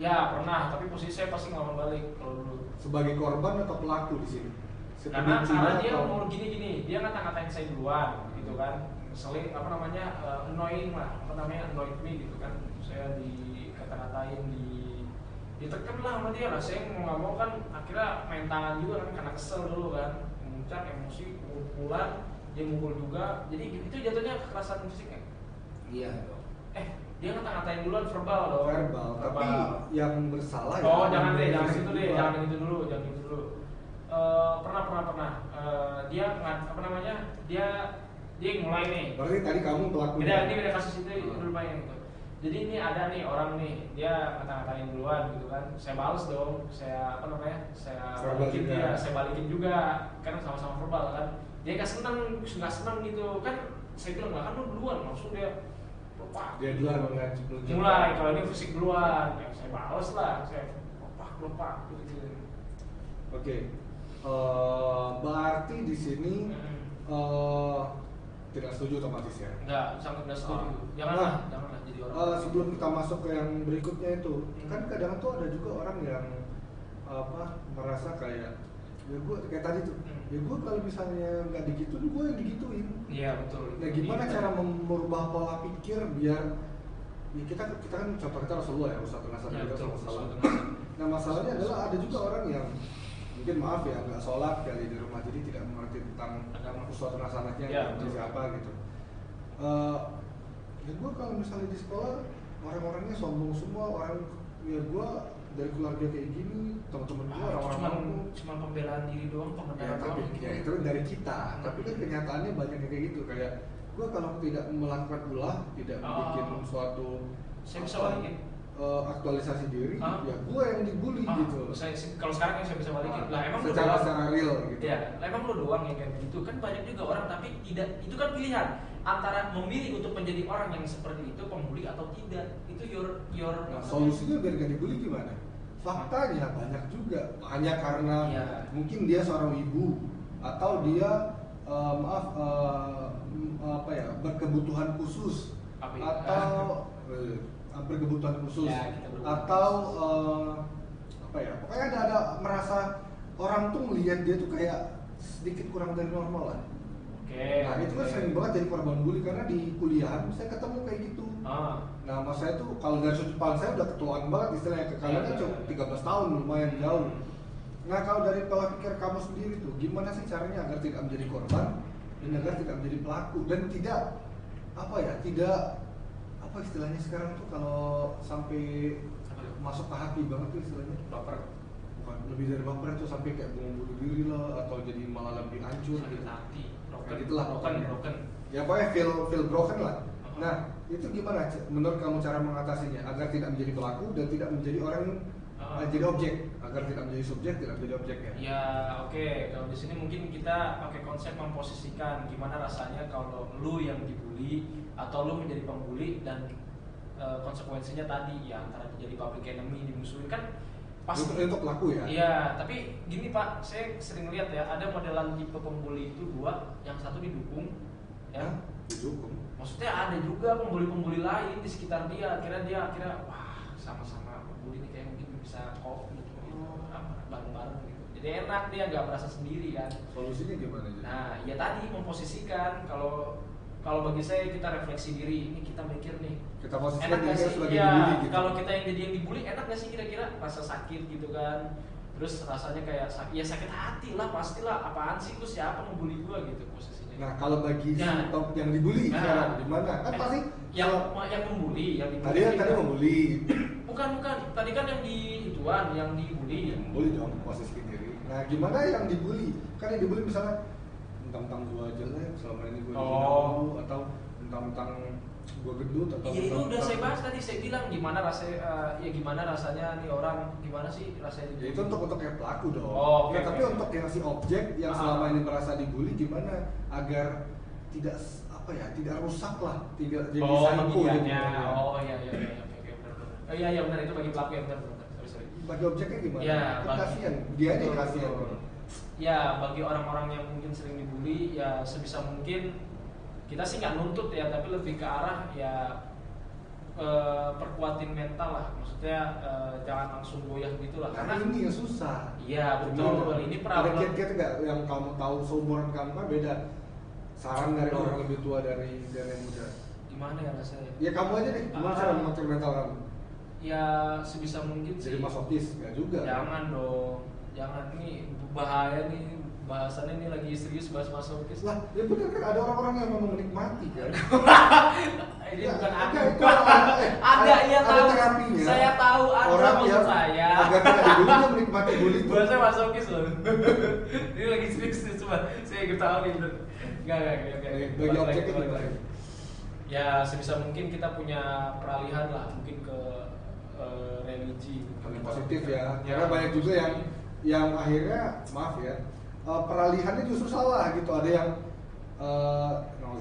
Ya pernah, tapi posisi saya pasti ngelawan balik kalau dulu. Sebagai korban atau pelaku di sini? Karena dia atau- mau gini, dia ngata-ngatain saya duluan, gitu kan. Ngeselin, annoying lah, annoyed me gitu kan. Saya dikata-katain, ditekan lah sama dia lah. Saya mau nggak mau kan, akhirnya main tangan juga kan, karena kesel dulu kan. Muncak emosi, pukulan, dia mukul juga. Jadi itu jatuhnya kekerasan fisik kan? Iya dong. Dia ngata-ngatain duluan verbal dong. Verbal, tapi yang bersalah Oh ya, jangan deh, yang jangan fisik itu deh, juga. jangan itu dulu. Pernah. Dia dia mulai nih. Berarti tadi kamu pelakunya. Beda kasus itu dulu main gitu. Jadi ini ada nih orang nih, dia ngata-ngatain duluan gitu kan. Saya balas dong, saya balikin juga, kan sama-sama verbal kan. Dia nggak senang gitu kan. Saya bilang nggak kan lu duluan, langsung dia lepak. Dia duluan Mulai kalau ini fisik duluan, ya saya balas lah, saya lepak gitu. Oke. Berarti di sini tidak setuju otomatis ya? Enggak, sangat nggak setuju. Nah, Janganlah jadi orang. sebelum kita masuk ke yang berikutnya itu, kan kadang tuh ada juga orang yang merasa kayak ya gue kayak tadi tuh, ya gue kalau misalnya nggak digituin, gue yang digituin. Iya betul. Nah gimana cara merubah pola pikir biar ya kita kan contoh kita Rasulullah ya, Ustaz Nasr Ya, juga betul. masalah. Nah masalahnya adalah ada juga orang yang mungkin maaf ya nggak sholat kali di rumah, jadi tidak mengerti tentang agama Ustaz Nasrnya Ya, itu siapa gitu. Ya gue kalau misalnya di sekolah orang-orangnya sombong semua, orang ya gue dari keluarga kayak gini, teman-teman gue orang-orang cuma pembelaan diri doang, ya, pembelaan tapi doang. ya itu dari kita, tapi kan kenyataannya banyak yang kayak gitu, kayak gue kalau tidak melakukan ulah, tidak bikin suatu saya bisa balikin. Aktualisasi diri, ya gue yang dibully gitu. Kalau sekarang saya bisa balikin. Lah emang lu secara doang. real gitu. Ya, lah emang lu doang yang kayak begitu. Kan banyak juga orang tapi tidak, itu kan pilihan antara memilih untuk menjadi orang yang seperti itu, pembuli atau tidak. Itu your Nah, solusinya biar gak dibully gimana? Faktanya banyak juga, hanya karena mungkin dia seorang ibu atau dia berkebutuhan khusus atau berkebutuhan khusus atau pokoknya ada merasa orang tuh melihat dia tuh kayak sedikit kurang dari normal lah. Nah itu kan sering banget jadi korban bully karena di kuliahan saya ketemu kayak gitu. Nah mas saya tuh kalau dari sudut pandang saya udah ketuaan banget istilahnya, kalian kan cuma 13 tahun lumayan jauh. Nah kalau dari pola pikir kamu sendiri tuh gimana sih caranya agar tidak menjadi korban dan agar tidak menjadi pelaku dan tidak apa istilahnya sekarang tuh kalau sampai masuk ke hati banget tuh istilahnya baper. Bukan lebih dari baper itu sampai kayak bunuh diri lah atau jadi malah lebih hancur gitu. Kayak gitulah broken. Ya pokoknya feel broken lah. Nah itu gimana menurut kamu cara mengatasinya agar tidak menjadi pelaku dan tidak menjadi orang jadi objek agar tidak menjadi subjek, tidak menjadi objek ya. Ya oke. Kalau di sini mungkin kita pakai konsep memposisikan gimana rasanya kalau lu yang dibully atau lu menjadi pembuli dan konsekuensinya tadi ya antara jadi public enemy, dimusuhin kan pasti Untuk pelaku ya. Iya, tapi gini Pak, saya sering lihat ya ada modelan tipe pembuli itu dua, yang satu didukung, ya. Didukung. Maksudnya ada juga pembuli-pembuli lain di sekitar dia, akhirnya wah sama-sama pembuli ini kayak mungkin bisa kopi gitu, bareng-bareng gitu. Jadi enak dia nggak merasa sendiri kan. Solusinya gimana jadi? Nah, ya tadi memposisikan kalau bagi saya kita refleksi diri, ini kita mikir nih. Kita posisikan Enak nggak diri sih? sebagai Ya, dibully gitu. kalau kita yang jadi yang dibully enak nggak sih kira-kira rasa sakit gitu kan? Terus rasanya kayak ya sakit hati lah pastilah. Apaan sih lu siapa ngebully gua gitu posisinya. Nah, kalau bagi si Nah. top yang dibully sekarang di mana? Kan pasti yang kalau membuli, yang dibully. tadi membuli. Bukan. Tadi kan yang di ituan, yang dibully. Membuli dong posisi diri. Nah, gimana yang dibully? Kan yang dibully misalnya tentang gua jelek, selama ini gua dihina atau tentang gua gendut atau Iya itu udah saya bahas tadi, saya bilang gimana rasanya nih orang, gimana sih rasanya ya itu untuk yang pelaku dong. Oh, Ya, oke, tapi oke. untuk yang si objek yang selama ini merasa dibully gimana agar tidak tidak rusak lah, tidak jadi psycho gitu. medianya. Oh iya oke benar. Iya benar itu bagi pelaku ya benar. Sorry. Bagi objeknya gimana? Ya, Kan kasihan, dia nih kasihan. Ya bagi orang-orang yang mungkin sering dibully ya sebisa mungkin kita sih nggak nuntut ya, tapi lebih ke arah ya perkuatin mental lah, maksudnya jangan langsung goyah gitu lah Karena ini yang susah. Iya betul, ini Ada problem. kiat-kiat nggak yang kamu tahu seumuran kamu kan beda. Saran dari orang lebih tua dari yang muda. Gimana ya rasanya? Ya kamu aja deh, gimana cara mengatur mental kamu? Ya sebisa mungkin Jadi sih. masokis, nggak juga. Jangan dong, jangan nih bahaya nih bahasannya ini lagi serius bahas masokis. Lah, ya benar kan ada orang-orang yang memang menikmati kan. Ini Ya, bukan aku. itu Ada iya ada tahu. terapinya. Saya tahu ada Orang maksud yang saya. agar tidak dibully dia menikmati bully itu. Bahasa masokis loh. Ini lagi serius nih cuma saya ketahuin tuh. Enggak. Bagi objeknya gimana? Ya sebisa mungkin kita punya peralihan lah, mungkin ke religi. Hal yang positif ya. Ya. Karena banyak juga yang akhirnya maaf ya, peralihannya justru salah gitu. Ada yang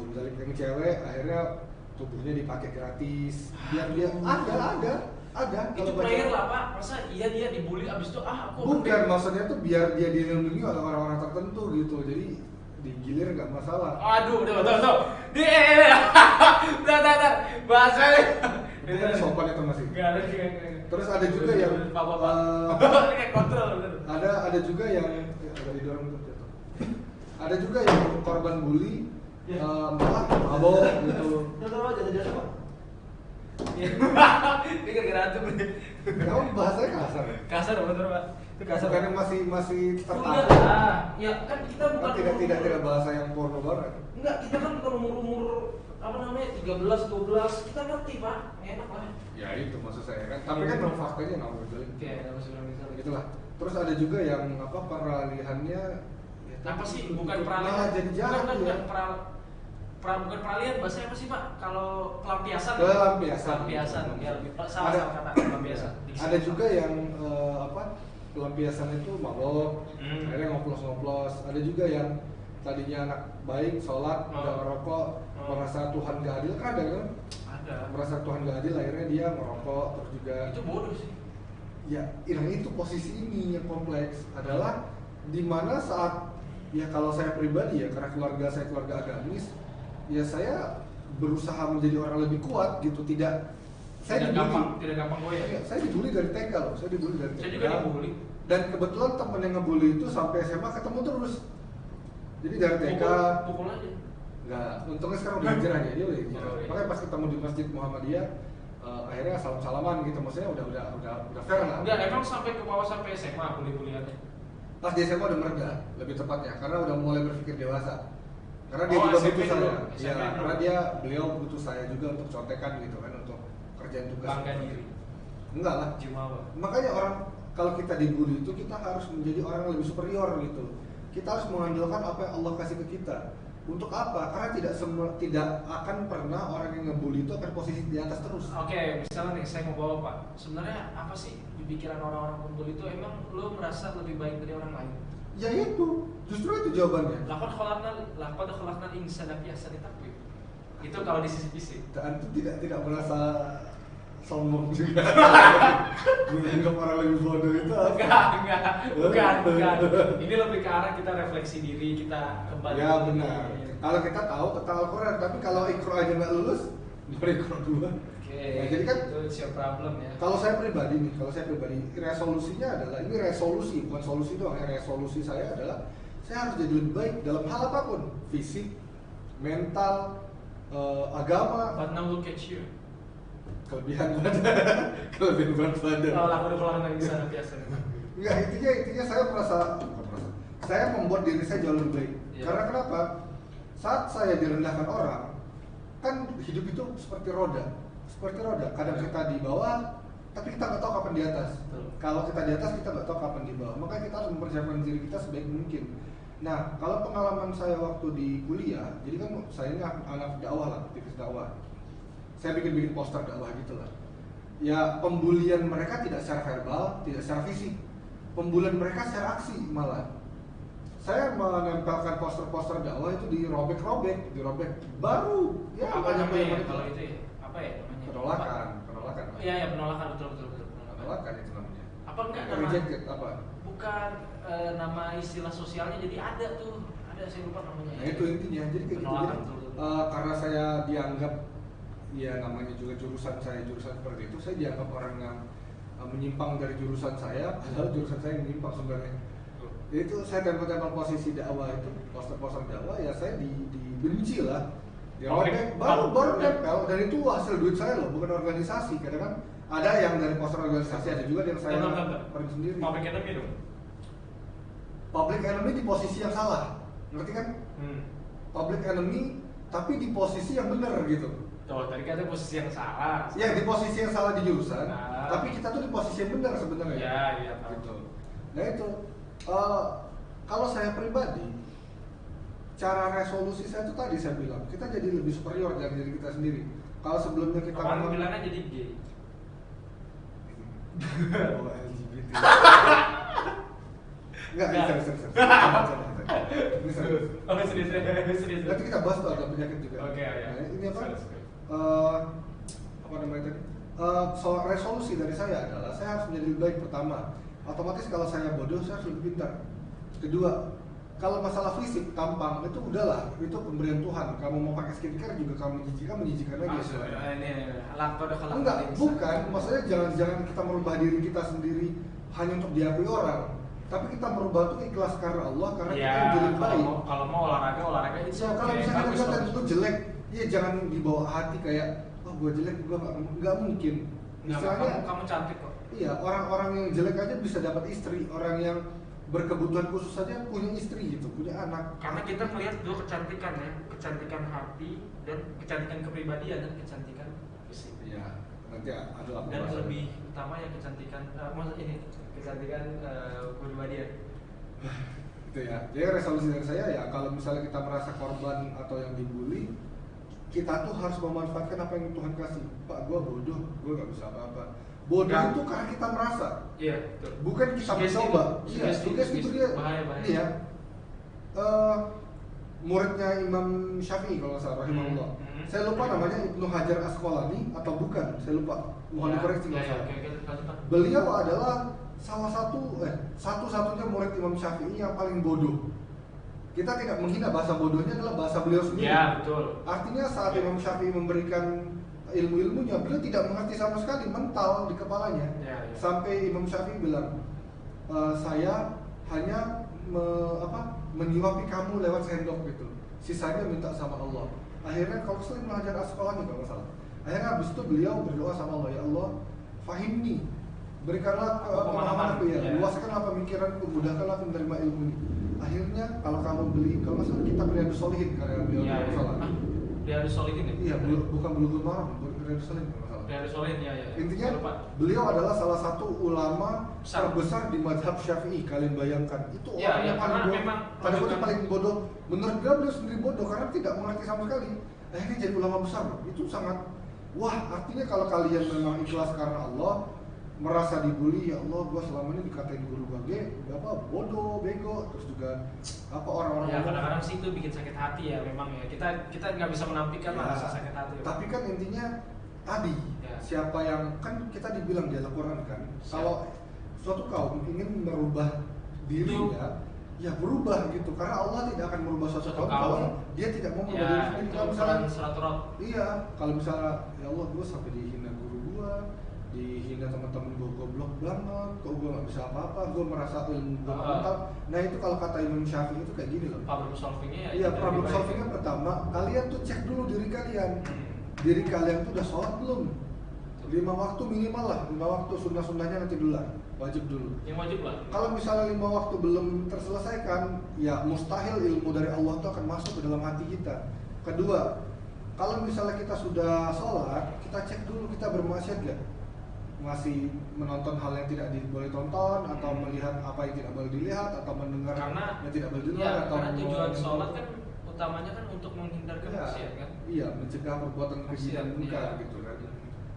misalnya yang cewek akhirnya tubuhnya dipakai gratis. Biar dia ada. Itu Kalau player baca- lah Pak, masa iya dia dibully abis itu aku Bukan, maksudnya tuh biar dia dilindungi oleh orang-orang tertentu gitu. Jadi digilir nggak masalah. Aduh, tuh. Udah. Bahasanya. Itu kan sopan itu masih. Enggak ada. Terus ada juga yang Pak. Ini kayak kontrol bener. ada juga yang agak didorong gitu. Ada juga yang korban bully malah mabok gitu. Jasa Pak. Ini gara-gara itu Kamu bahasanya kasar ya? kasar bener Pak. Itu kasar. Bukannya masih Udah tertarik. lah. Ya kan kita bukan Tidak bahasa yang porno banget. Enggak, kita kan bukan umur apa namanya 13, 12, kita ngerti Pak, enak lah. Ya itu maksud saya kan. Tapi kan memang faktanya nggak boleh. Oke, ada masalah misalnya. Itulah. Terus ada juga yang peralihannya ya, Apa sih? tutup- Bukan tutup- peralihan. malah jadi jahat Bukan ya. bukan peralihan, bahasanya apa sih Pak? Kalau pelampiasan. Pelampiasan. Pelampiasan. Ya lebih salah Ada- kata pelampiasan. Ada juga yang pelampiasan itu mabok, Hmm. akhirnya ngoplos. Ada juga yang tadinya anak baik, sholat, nggak ngerokok, merasa Tuhan gak adil, kan ada kan? Ada. Merasa Tuhan gak adil, akhirnya dia merokok, terus juga Itu bodoh sih. ya, itu posisi ini yang kompleks adalah dimana saat ya kalau saya pribadi ya karena saya keluarga agamis, ya saya berusaha menjadi orang lebih kuat gitu, tidak saya Tidak gampang goyah. Iya, saya dibully dari TK loh, saya dibully dari TK. Saya juga dibully. Dan kebetulan temen yang ngebully itu sampai SMA ketemu terus. Jadi dari TK, Pukul aja. enggak, untungnya sekarang udah hijrah ya, dia udah hijrah. Oh, iya. Makanya pas ketemu di Masjid Muhammadiyah, akhirnya salam-salaman gitu, maksudnya udah fair lah. Enggak, emang sampai ke bawah sampai SMA bully-buliannya. Pas di SMA udah mereda, lebih tepatnya, karena udah mulai berpikir dewasa. Karena dia Oh, juga SMP butuh saya. dulu, Iya, SMP dulu. karena beliau butuh saya juga untuk contekan gitu kan, untuk kerjaan tugas. Bangga diri. Enggak lah. Jumawa. Makanya orang kalau kita dibully itu kita harus menjadi orang yang lebih superior gitu. Kita harus mengandalkan apa yang Allah kasih ke kita. Untuk apa? Karena tidak akan pernah orang yang ngebully itu akan posisi di atas terus. Oke, misalnya nih saya mau bawa Pak. Sebenarnya apa sih di pikiran orang-orang pembuli itu, emang lo merasa lebih baik dari orang lain? Ya itu, justru itu jawabannya. Laqad khalaqnal insana fi ahsani taqwim. Itu kalau di sisi fisik. Dan itu tidak merasa sombong juga. Menganggap orang lebih bodoh itu apa? Bukan. Ini lebih ke arah kita refleksi diri, kita kembali. Ya benar. Kalau kita tahu tentang Al-Quran, tapi kalau Iqra aja nggak lulus, dari Iqra 2. Oke. Nah, jadi kan itu your problem ya. Kalau saya pribadi, resolusinya adalah, ini resolusi, bukan solusi doang. Resolusi saya adalah saya harus jadi lebih baik dalam hal apapun, fisik, mental, agama. But now look at you. Kelebihan berat badan. Kalau aku udah keluar dari sana biasa. Enggak, intinya saya membuat diri saya jauh lebih baik. Yeah. Karena kenapa? Saat saya direndahkan orang, kan hidup itu seperti roda. Kadang kita di bawah, tapi kita nggak tahu kapan di atas. Kalau kita di atas, kita nggak tahu kapan di bawah. Makanya kita harus mempersiapkan diri kita sebaik mungkin. Nah, kalau pengalaman saya waktu di kuliah, jadi kan saya ini anak dakwah lah, aktivis dakwah. Saya bikin poster dakwah gitu lah. Ya, pembulian mereka tidak secara verbal, tidak secara fisik. Pembulian mereka secara aksi malah. Saya menempelkan poster-poster dakwah itu dirobek baru. Ya, apa banyak namanya yang kalau itu ya? Apa ya namanya? penolakan. Iya, penolakan betul. Penolakan itu namanya. Apa enggak nama? Rejected apa? Bukan nama istilah sosialnya, jadi ada saya lupa namanya. Nah itu intinya, jadi kayak gitu. Penolakan, Jadi, betul. karena saya dianggap, ya namanya juga jurusan seperti itu, saya dianggap orang yang menyimpang dari jurusan saya, padahal jurusan saya yang menyimpang sebenarnya. Itu saya tempel posisi dakwah itu, poster-poster dakwah, ya saya dibenci lah. Dirobek, baru nempel, dan itu hasil duit saya loh, bukan organisasi. Kadang kan ada yang dari poster organisasi, ada juga yang saya pergi sendiri. Public enemy dong. Public enemy di posisi yang salah, ngerti kan? Public enemy tapi di posisi yang benar gitu. Tuh, tadi kata posisi yang salah. Ya, di posisi yang salah di jurusan, Nah. tapi kita tuh di posisi yang benar sebenarnya. Iya, Gitu. Nah itu, kalau saya pribadi, cara resolusi saya itu tadi saya bilang, kita jadi lebih superior dari diri kita sendiri. Kalau sebelumnya kita Kapan bilangnya jadi gay? oh, LGBT. Enggak, serius. Ini serius. Oh, serius. Nanti kita bahas tuh agak penyakit juga. Oke, ya. Nah, ini apa? Serius. Apa namanya tadi? Soal resolusi dari saya adalah saya harus menjadi lebih baik pertama. Otomatis kalau saya bodoh, saya harus lebih pintar. Kedua, kalau masalah fisik, tampang itu udahlah, itu pemberian Tuhan. Kamu mau pakai skincare juga kamu menjijikan lagi. Enggak, bukan. Maksudnya jangan kita merubah diri kita sendiri hanya untuk diakui orang. Tapi kita merubah itu ikhlas karena Allah, karena kita yang jadi baik. Kalau mau olahraga itu. So, kalau misalnya kita lihat itu jelek, ya jangan dibawa hati kayak, oh gue jelek, gue nggak mungkin. Misalnya, kamu cantik kok. Iya, orang-orang yang jelek aja bisa dapat istri, orang yang berkebutuhan khusus saja punya istri gitu, punya anak. Karena kita melihat dua kecantikan ya, kecantikan hati dan kecantikan kepribadian dan kecantikan fisik. Iya, nanti ada dan lebih utama ya kecantikan, maksud ini kecantikan kepribadian. Itu ya. Jadi resolusi dari saya ya, kalau misalnya kita merasa korban atau yang dibully, kita tuh harus memanfaatkan apa yang Tuhan kasih. Pak, gua bodoh, gua nggak bisa apa-apa. Bodoh itu karena kita merasa. Iya, betul. Bukan kita mencoba. Iya, sugesti itu dia. Bahaya. Iya. Muridnya Imam Syafi'i kalau nggak salah, rahimahullah. Saya lupa namanya Ibnu Hajar Asqalani atau bukan, saya lupa. Mohon dikoreksi kalau salah. Beliau adalah satu-satunya murid Imam Syafi'i yang paling bodoh. Kita tidak menghina, bahasa bodohnya adalah bahasa beliau sendiri. Iya, betul. Artinya saat Imam Syafi'i memberikan ilmu-ilmunya, beliau tidak mengerti sama sekali, mental di kepalanya. Ya. Sampai Imam Syafi'i bilang, saya hanya menyuapi kamu lewat sendok gitu. Sisanya minta sama Allah. Akhirnya kalau sering belajar Asqalani kalau nggak salah. Akhirnya habis itu beliau berdoa sama Allah, ya Allah, fahimni, berikanlah pemahaman aku ya, luaskanlah pemikiranku, mudahkanlah aku menerima ilmu ini. Akhirnya kalau kamu beli, kalau nggak salah kita Riyadhus Shalihin karya beliau salah. Riyadhus Shalihin ya? Iya, bukan Bulughul Maram, Riyadhus Shalihin kalau nggak salah. Riyadhus Shalihin ya. Intinya Saya lupa. beliau adalah salah satu ulama Besar. terbesar di mazhab Syafi'i. Kalian bayangkan itu Ya, orang ya, yang paling karena bodoh. memang Pada waktu menunjukkan- paling bodoh. Menurut beliau sendiri bodoh karena tidak mengerti sama sekali. Akhirnya jadi ulama besar. Itu sangat wah. Artinya kalau kalian memang ikhlas karena Allah, merasa dibully, ya Allah, gua selama ini dikatain guru gua bodoh, bego, terus juga apa orang-orang Ya ngomong. kadang-kadang sih itu bikin sakit hati ya memang ya. Kita nggak bisa menampilkan lah Ya, rasa sakit hati. tapi kan intinya tadi Ya. siapa yang kan kita dibilang di Al-Quran kan Siap. kalau suatu kaum ingin merubah dirinya ya berubah gitu karena Allah tidak akan merubah suatu Suatu kaum kalau kaum. dia tidak mau merubah Ya diri sendiri. itu Kalau misalnya peran surat iya kalau misalnya ya Allah gue sampai dihina guru gue, dihina teman-teman gue goblok banget, kok gue nggak bisa apa-apa, gue merasa ilmu gue mantap. Nah itu kalau kata Imam Syafi'i itu kayak gini loh. problem solvingnya ya. Iya, lebih problem baik. solvingnya pertama, kalian tuh cek dulu diri kalian. Diri kalian tuh udah sholat belum? 5 waktu minimal lah, 5 waktu sunnah-sunnahnya nanti dulu lah, wajib dulu. Yang wajib lah. Kalau misalnya 5 waktu belum terselesaikan, ya mustahil ilmu dari Allah itu akan masuk ke dalam hati kita. Kedua, kalau misalnya kita sudah sholat, kita cek dulu kita bermaksiat gak? Masih menonton hal yang tidak boleh tonton, atau melihat apa yang tidak boleh dilihat, atau mendengar Karena yang tidak boleh ya, dengar, atau karena tujuan menyentuh. sholat kan utamanya kan untuk menghindarkan Iya, maksiat kan. iya, mencegah perbuatan keji dan munkar Iya. gitu kan.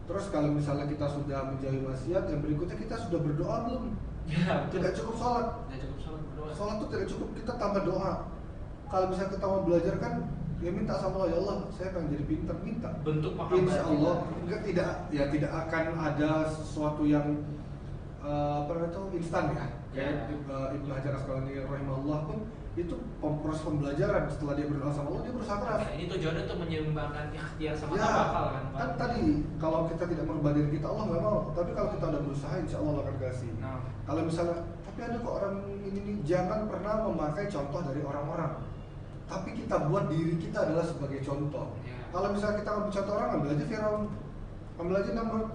Terus kalau misalnya kita sudah menjauhi maksiat, yang berikutnya kita sudah berdoa belum? Ya, betul. Tidak cukup sholat. Tidak cukup sholat berdoa. Sholat itu tidak cukup, kita tambah doa. Kalau misalnya kita mau belajar kan, ya minta sama Allah, ya Allah, saya pengen jadi pintar, minta. Bentuk Insya Allah, kita. tidak akan ada sesuatu yang apa namanya itu instan ya. Kayak Ibnu Hajar Asqalani rahimahullah pun itu proses pembelajaran setelah dia berdoa sama Allah dia berusaha keras. Nah, ini tujuannya untuk menyeimbangkan ikhtiar sama Ya, tawakal kan. Pak? kan tadi kalau kita tidak merubah diri kita Allah nggak mau. Tapi kalau kita udah berusaha insya Allah akan kasih. Nah, Kalau misalnya tapi ada kok orang ini nih, jangan pernah memakai contoh dari orang-orang. Tapi kita buat diri kita adalah sebagai contoh. Ya. Kalau misalnya kita ambil contoh orang, ambil aja Firaun, ambil aja Namrud.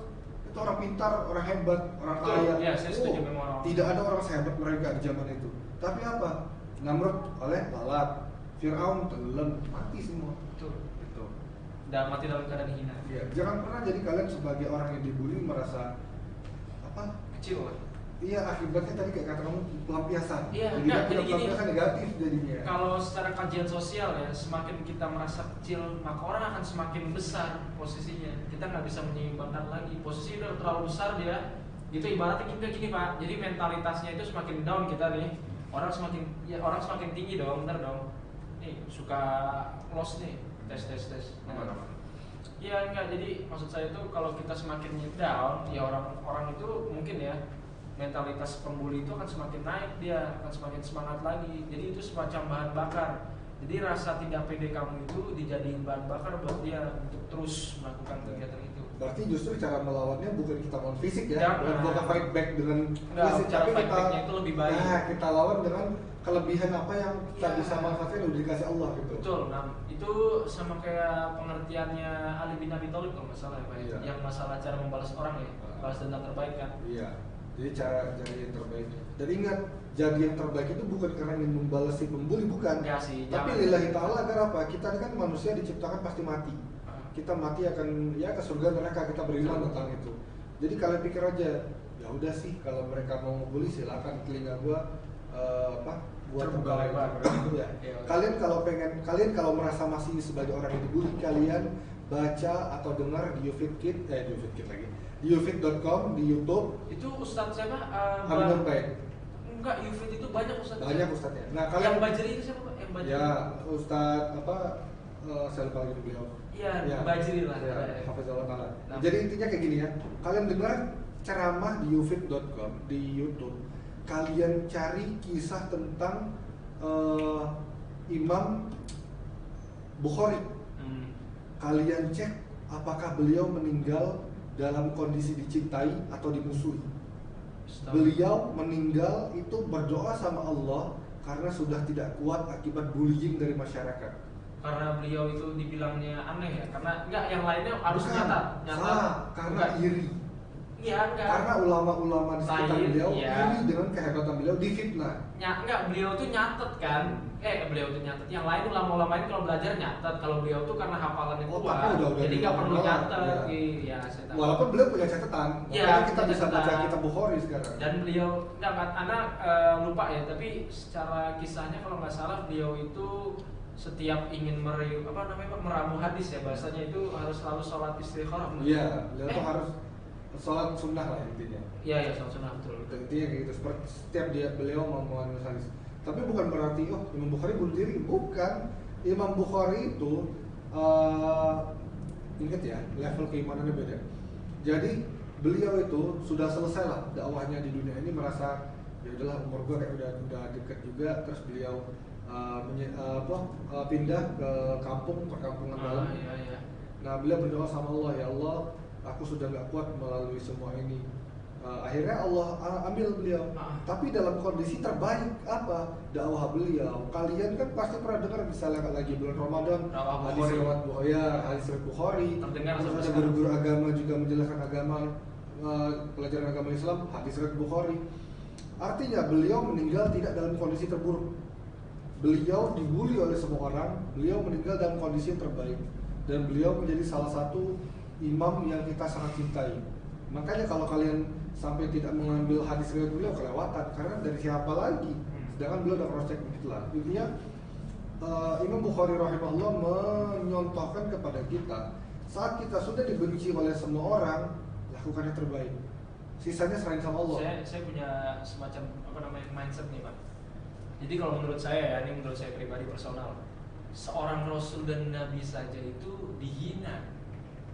Itu orang pintar, orang hebat, orang Betul. kaya. Ya, saya setuju memang orang. Tidak ada orang sehebat mereka di zaman itu. Tapi apa? Namrud oleh lalat, Firaun tenggelam, mati semua. betul. Gitu. Dan mati dalam keadaan hina. Iya, jangan pernah jadi kalian sebagai orang yang dibully merasa apa? Kecil kan. Iya, akibatnya tadi kayak kata kamu pelampiasan. Iya, jadi enggak, kan jadi gini. pelampiasan negatif jadinya. Kalau secara kajian sosial ya, semakin kita merasa kecil, maka orang akan semakin besar posisinya. Kita nggak bisa menyeimbangkan lagi. Posisi udah terlalu besar dia. Itu ibaratnya kita gini Pak. Jadi mentalitasnya itu semakin down kita nih. Orang semakin tinggi dong, bener dong. Nih suka loss nih, tes. Nah, iya enggak. Jadi maksud saya itu kalau kita semakin down, ya orang itu mungkin ya mentalitas pembuli itu akan semakin naik, dia akan semakin semangat lagi. Jadi itu semacam bahan bakar. Jadi rasa tidak pede kamu itu dijadiin bahan bakar buat dia untuk terus melakukan kegiatan itu. Berarti justru cara melawannya bukan kita lawan fisik ya, Jangan. bukan fight back dengan Enggak, fisik, cara tapi fight kita back-nya itu lebih baik. Nah, kita lawan dengan kelebihan apa yang kita Iya. bisa manfaatkan udah dikasih Allah gitu. Betul. Nah, itu sama kayak pengertiannya Ali bin Abi Thalib kalau nggak salah ya, Pak. Iya. Yang masalah cara membalas orang ya, balas dendam terbaik kan. Iya. Jadi cara jadi yang terbaik. Dan ingat, jadi yang terbaik itu bukan karena ingin membalas si pembuli, bukan. Enggak sih, Tapi jangan. lillahi ta'ala agar apa? Kita ini kan manusia diciptakan pasti mati. Kita mati akan ya ke surga neraka, kita beriman tentang itu. Jadi kalian pikir aja, ya udah sih kalau mereka mau ngebully silakan, telinga gua buat Terbuka lebar. gitu ya. Iya. Kalian kalau merasa masih sebagai orang yang dibully, kalian baca atau dengar di YouFitKit lagi. Di YouFit.com di YouTube Itu Ustadz siapa? Abi Nur Baik. Enggak, Yufit itu banyak Ustadz. Banyak ustadznya. Nah, Yang kalian Bajri itu siapa Pak? Yang Bajri. ya Ustadz saya lupa lagi beliau. Iya, Bajri lah. Ya, Hafizahullah Ta'ala. Nah. Jadi intinya kayak gini ya. Kalian dengar ceramah di YouFit.com di YouTube. Kalian cari kisah tentang Imam Bukhari. Kalian cek apakah beliau meninggal dalam kondisi dicintai atau dimusuhi. Beliau meninggal itu berdoa sama Allah karena sudah tidak kuat akibat bullying dari masyarakat. Karena beliau itu dibilangnya aneh ya, karena enggak yang lainnya harus Bukan, nyata. salah, karena Enggak. iri. Iya, enggak. Karena ulama-ulama di sekitar Lain, beliau iya. ini dengan kehebatan beliau difitnah. Enggak, beliau tuh nyatet kan. Beliau tuh nyatet. Yang lain ulama-ulama ini kalau belajar nyatet. Kalau beliau tuh karena hafalannya kuat, udah jadi nggak perlu diulang, nyatet. ya. Iya, saya tahu. Walaupun beliau punya catatan, Iya, makanya kita punya bisa baca catatan. kitab Bukhari sekarang. Dan beliau anak lupa ya, tapi secara kisahnya kalau nggak salah beliau itu setiap ingin meramu hadis ya bahasanya itu harus selalu sholat istikharah. Iya, beliau tuh harus sholat sunnah lah intinya. Iya, sholat sunnah betul. Intinya kayak gitu. Seperti setiap beliau mau menulis hadis. Tapi bukan berarti Imam Bukhari bunuh diri, bukan. Imam Bukhari itu ingat ya, level keimanannya beda. Jadi beliau itu sudah selesai lah dakwahnya di dunia ini, merasa ya udahlah umur gue kayak udah deket juga, terus beliau pindah ke perkampungan dalam. Iya. Nah beliau berdoa sama Allah, ya Allah, aku sudah gak kuat melalui semua ini. Akhirnya Allah ambil beliau. Tapi dalam kondisi terbaik apa? Dakwah beliau. Kalian kan pasti pernah dengar misalnya lagi bulan Ramadan hadis riwayat Bukhari. Terdengar Terus ada sekarang. guru-guru agama juga menjelaskan agama, pelajaran agama Islam, hadis riwayat Bukhari. Artinya beliau meninggal tidak dalam kondisi terburuk. Beliau dibully oleh semua orang, beliau meninggal dalam kondisi yang terbaik. Dan beliau menjadi salah satu imam yang kita sangat cintai. Makanya kalau kalian sampai tidak mengambil hadis riwayat beliau, kelewatan. Karena dari siapa lagi? Sedangkan beliau udah cross check begitu lah. Intinya Imam Bukhari rahimahullah menyontohkan kepada kita, saat kita sudah dibenci oleh semua orang, lakukan yang terbaik. Sisanya serahin sama Allah. Saya punya semacam mindset nih Pak. Jadi kalau menurut saya ya, ini menurut saya pribadi personal, seorang Rasul dan Nabi saja itu dihina,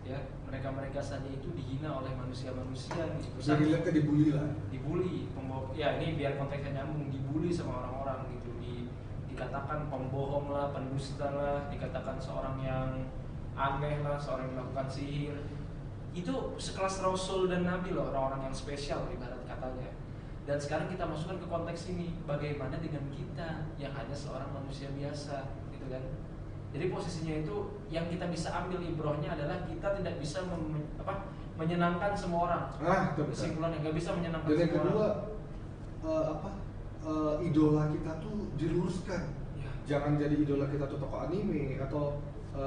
ya mereka saja itu dihina oleh manusia-manusia gitu. Jadi lihatnya dibully lah. Dibully, ya ini biar konteksnya nyambung, dibully sama orang-orang gitu, dikatakan pembohong lah, pendusta lah, dikatakan seorang yang aneh lah, seorang yang melakukan sihir. Itu sekelas Rasul dan Nabi loh, orang-orang yang spesial ibarat katanya. Dan sekarang kita masukkan ke konteks ini, bagaimana dengan kita yang hanya seorang manusia biasa, gitu kan? Jadi posisinya itu yang kita bisa ambil ibrohnya adalah kita tidak bisa menyenangkan semua orang. Kesimpulannya nggak bisa menyenangkan dan yang semua kedua, orang. Idola kita tuh diluruskan. Ya. Jangan jadi idola kita tuh tokoh anime atau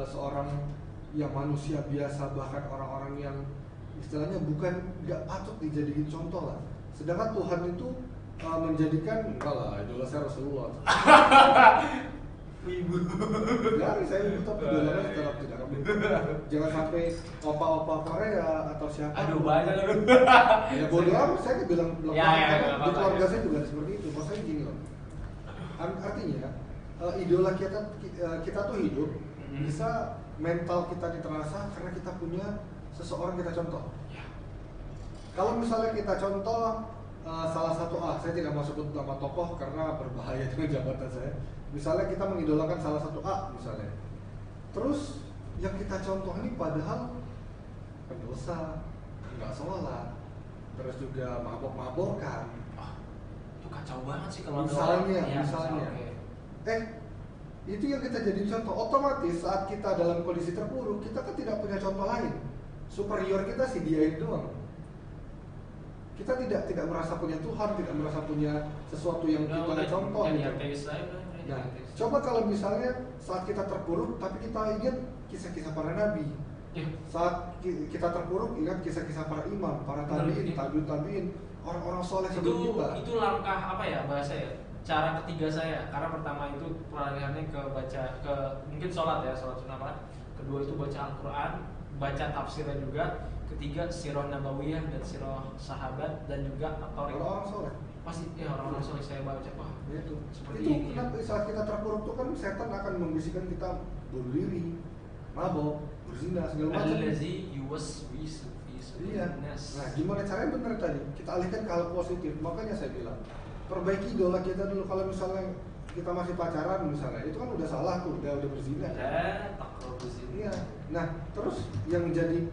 seorang yang manusia biasa, bahkan orang-orang yang istilahnya bukan nggak patut dijadiin contoh lah. Sedangkan Tuhan itu menjadikan enggak lah, idola saya Rasulullah. Ibu. Ya, saya ibu tapi idolanya tetap tidak akan. Jangan sampai opa-opa Korea atau siapa. Aduh banyak lu. Ya bodoh amat, saya kan bilang Ya, karena nggak di apa-apa, keluarga ya. saya juga seperti itu. Maksudnya gini loh. Artinya idola kita tuh hidup bisa mental kita diterasa karena kita punya seseorang kita contoh. Kalau misalnya kita contoh salah satu saya tidak mau sebut nama tokoh karena berbahaya dengan jabatan saya. Misalnya kita mengidolakan salah satu misalnya. Terus yang kita contoh ini padahal pendosa, nggak sholat, terus juga mabok-mabokan. Itu kacau banget sih kalau Misalnya, ada orang. misalnya. Okay. Itu yang kita jadiin contoh. Otomatis saat kita dalam kondisi terpuruk, kita kan tidak punya contoh lain. Superior kita sih dia itu doang. Kita tidak merasa punya Tuhan, tidak merasa punya sesuatu yang kita contoh. Gitu. Nah, coba kalau misalnya saat kita terpuruk, tapi kita ingat kisah-kisah para nabi. Saat kita terpuruk, ingat kisah-kisah para imam, para tabiin, orang-orang soleh sebelum kita. Itu langkah apa ya bahasa ya? Cara ketiga saya, karena pertama itu peralihannya ke mungkin sholat sunnah. Kedua itu baca Al-Quran, baca tafsirnya juga. Ketiga sirah nabawiyah dan sirah sahabat dan juga orang-orang soleh. Pasti ya orang-orang soleh saya baca itu. Seperti itu ini. kenapa saat kita terpuruk tuh kan setan akan membisikkan kita bunuh diri, mabok, berzina segala macam. Allazi yuwaswisu fi sudurin nas. Nah, gimana caranya benar tadi? Kita alihkan ke hal positif. Makanya saya bilang, perbaiki idola kita dulu. Kalau misalnya kita masih pacaran misalnya, itu kan udah salah tuh, udah berzina. Iya. Nah, terus yang jadi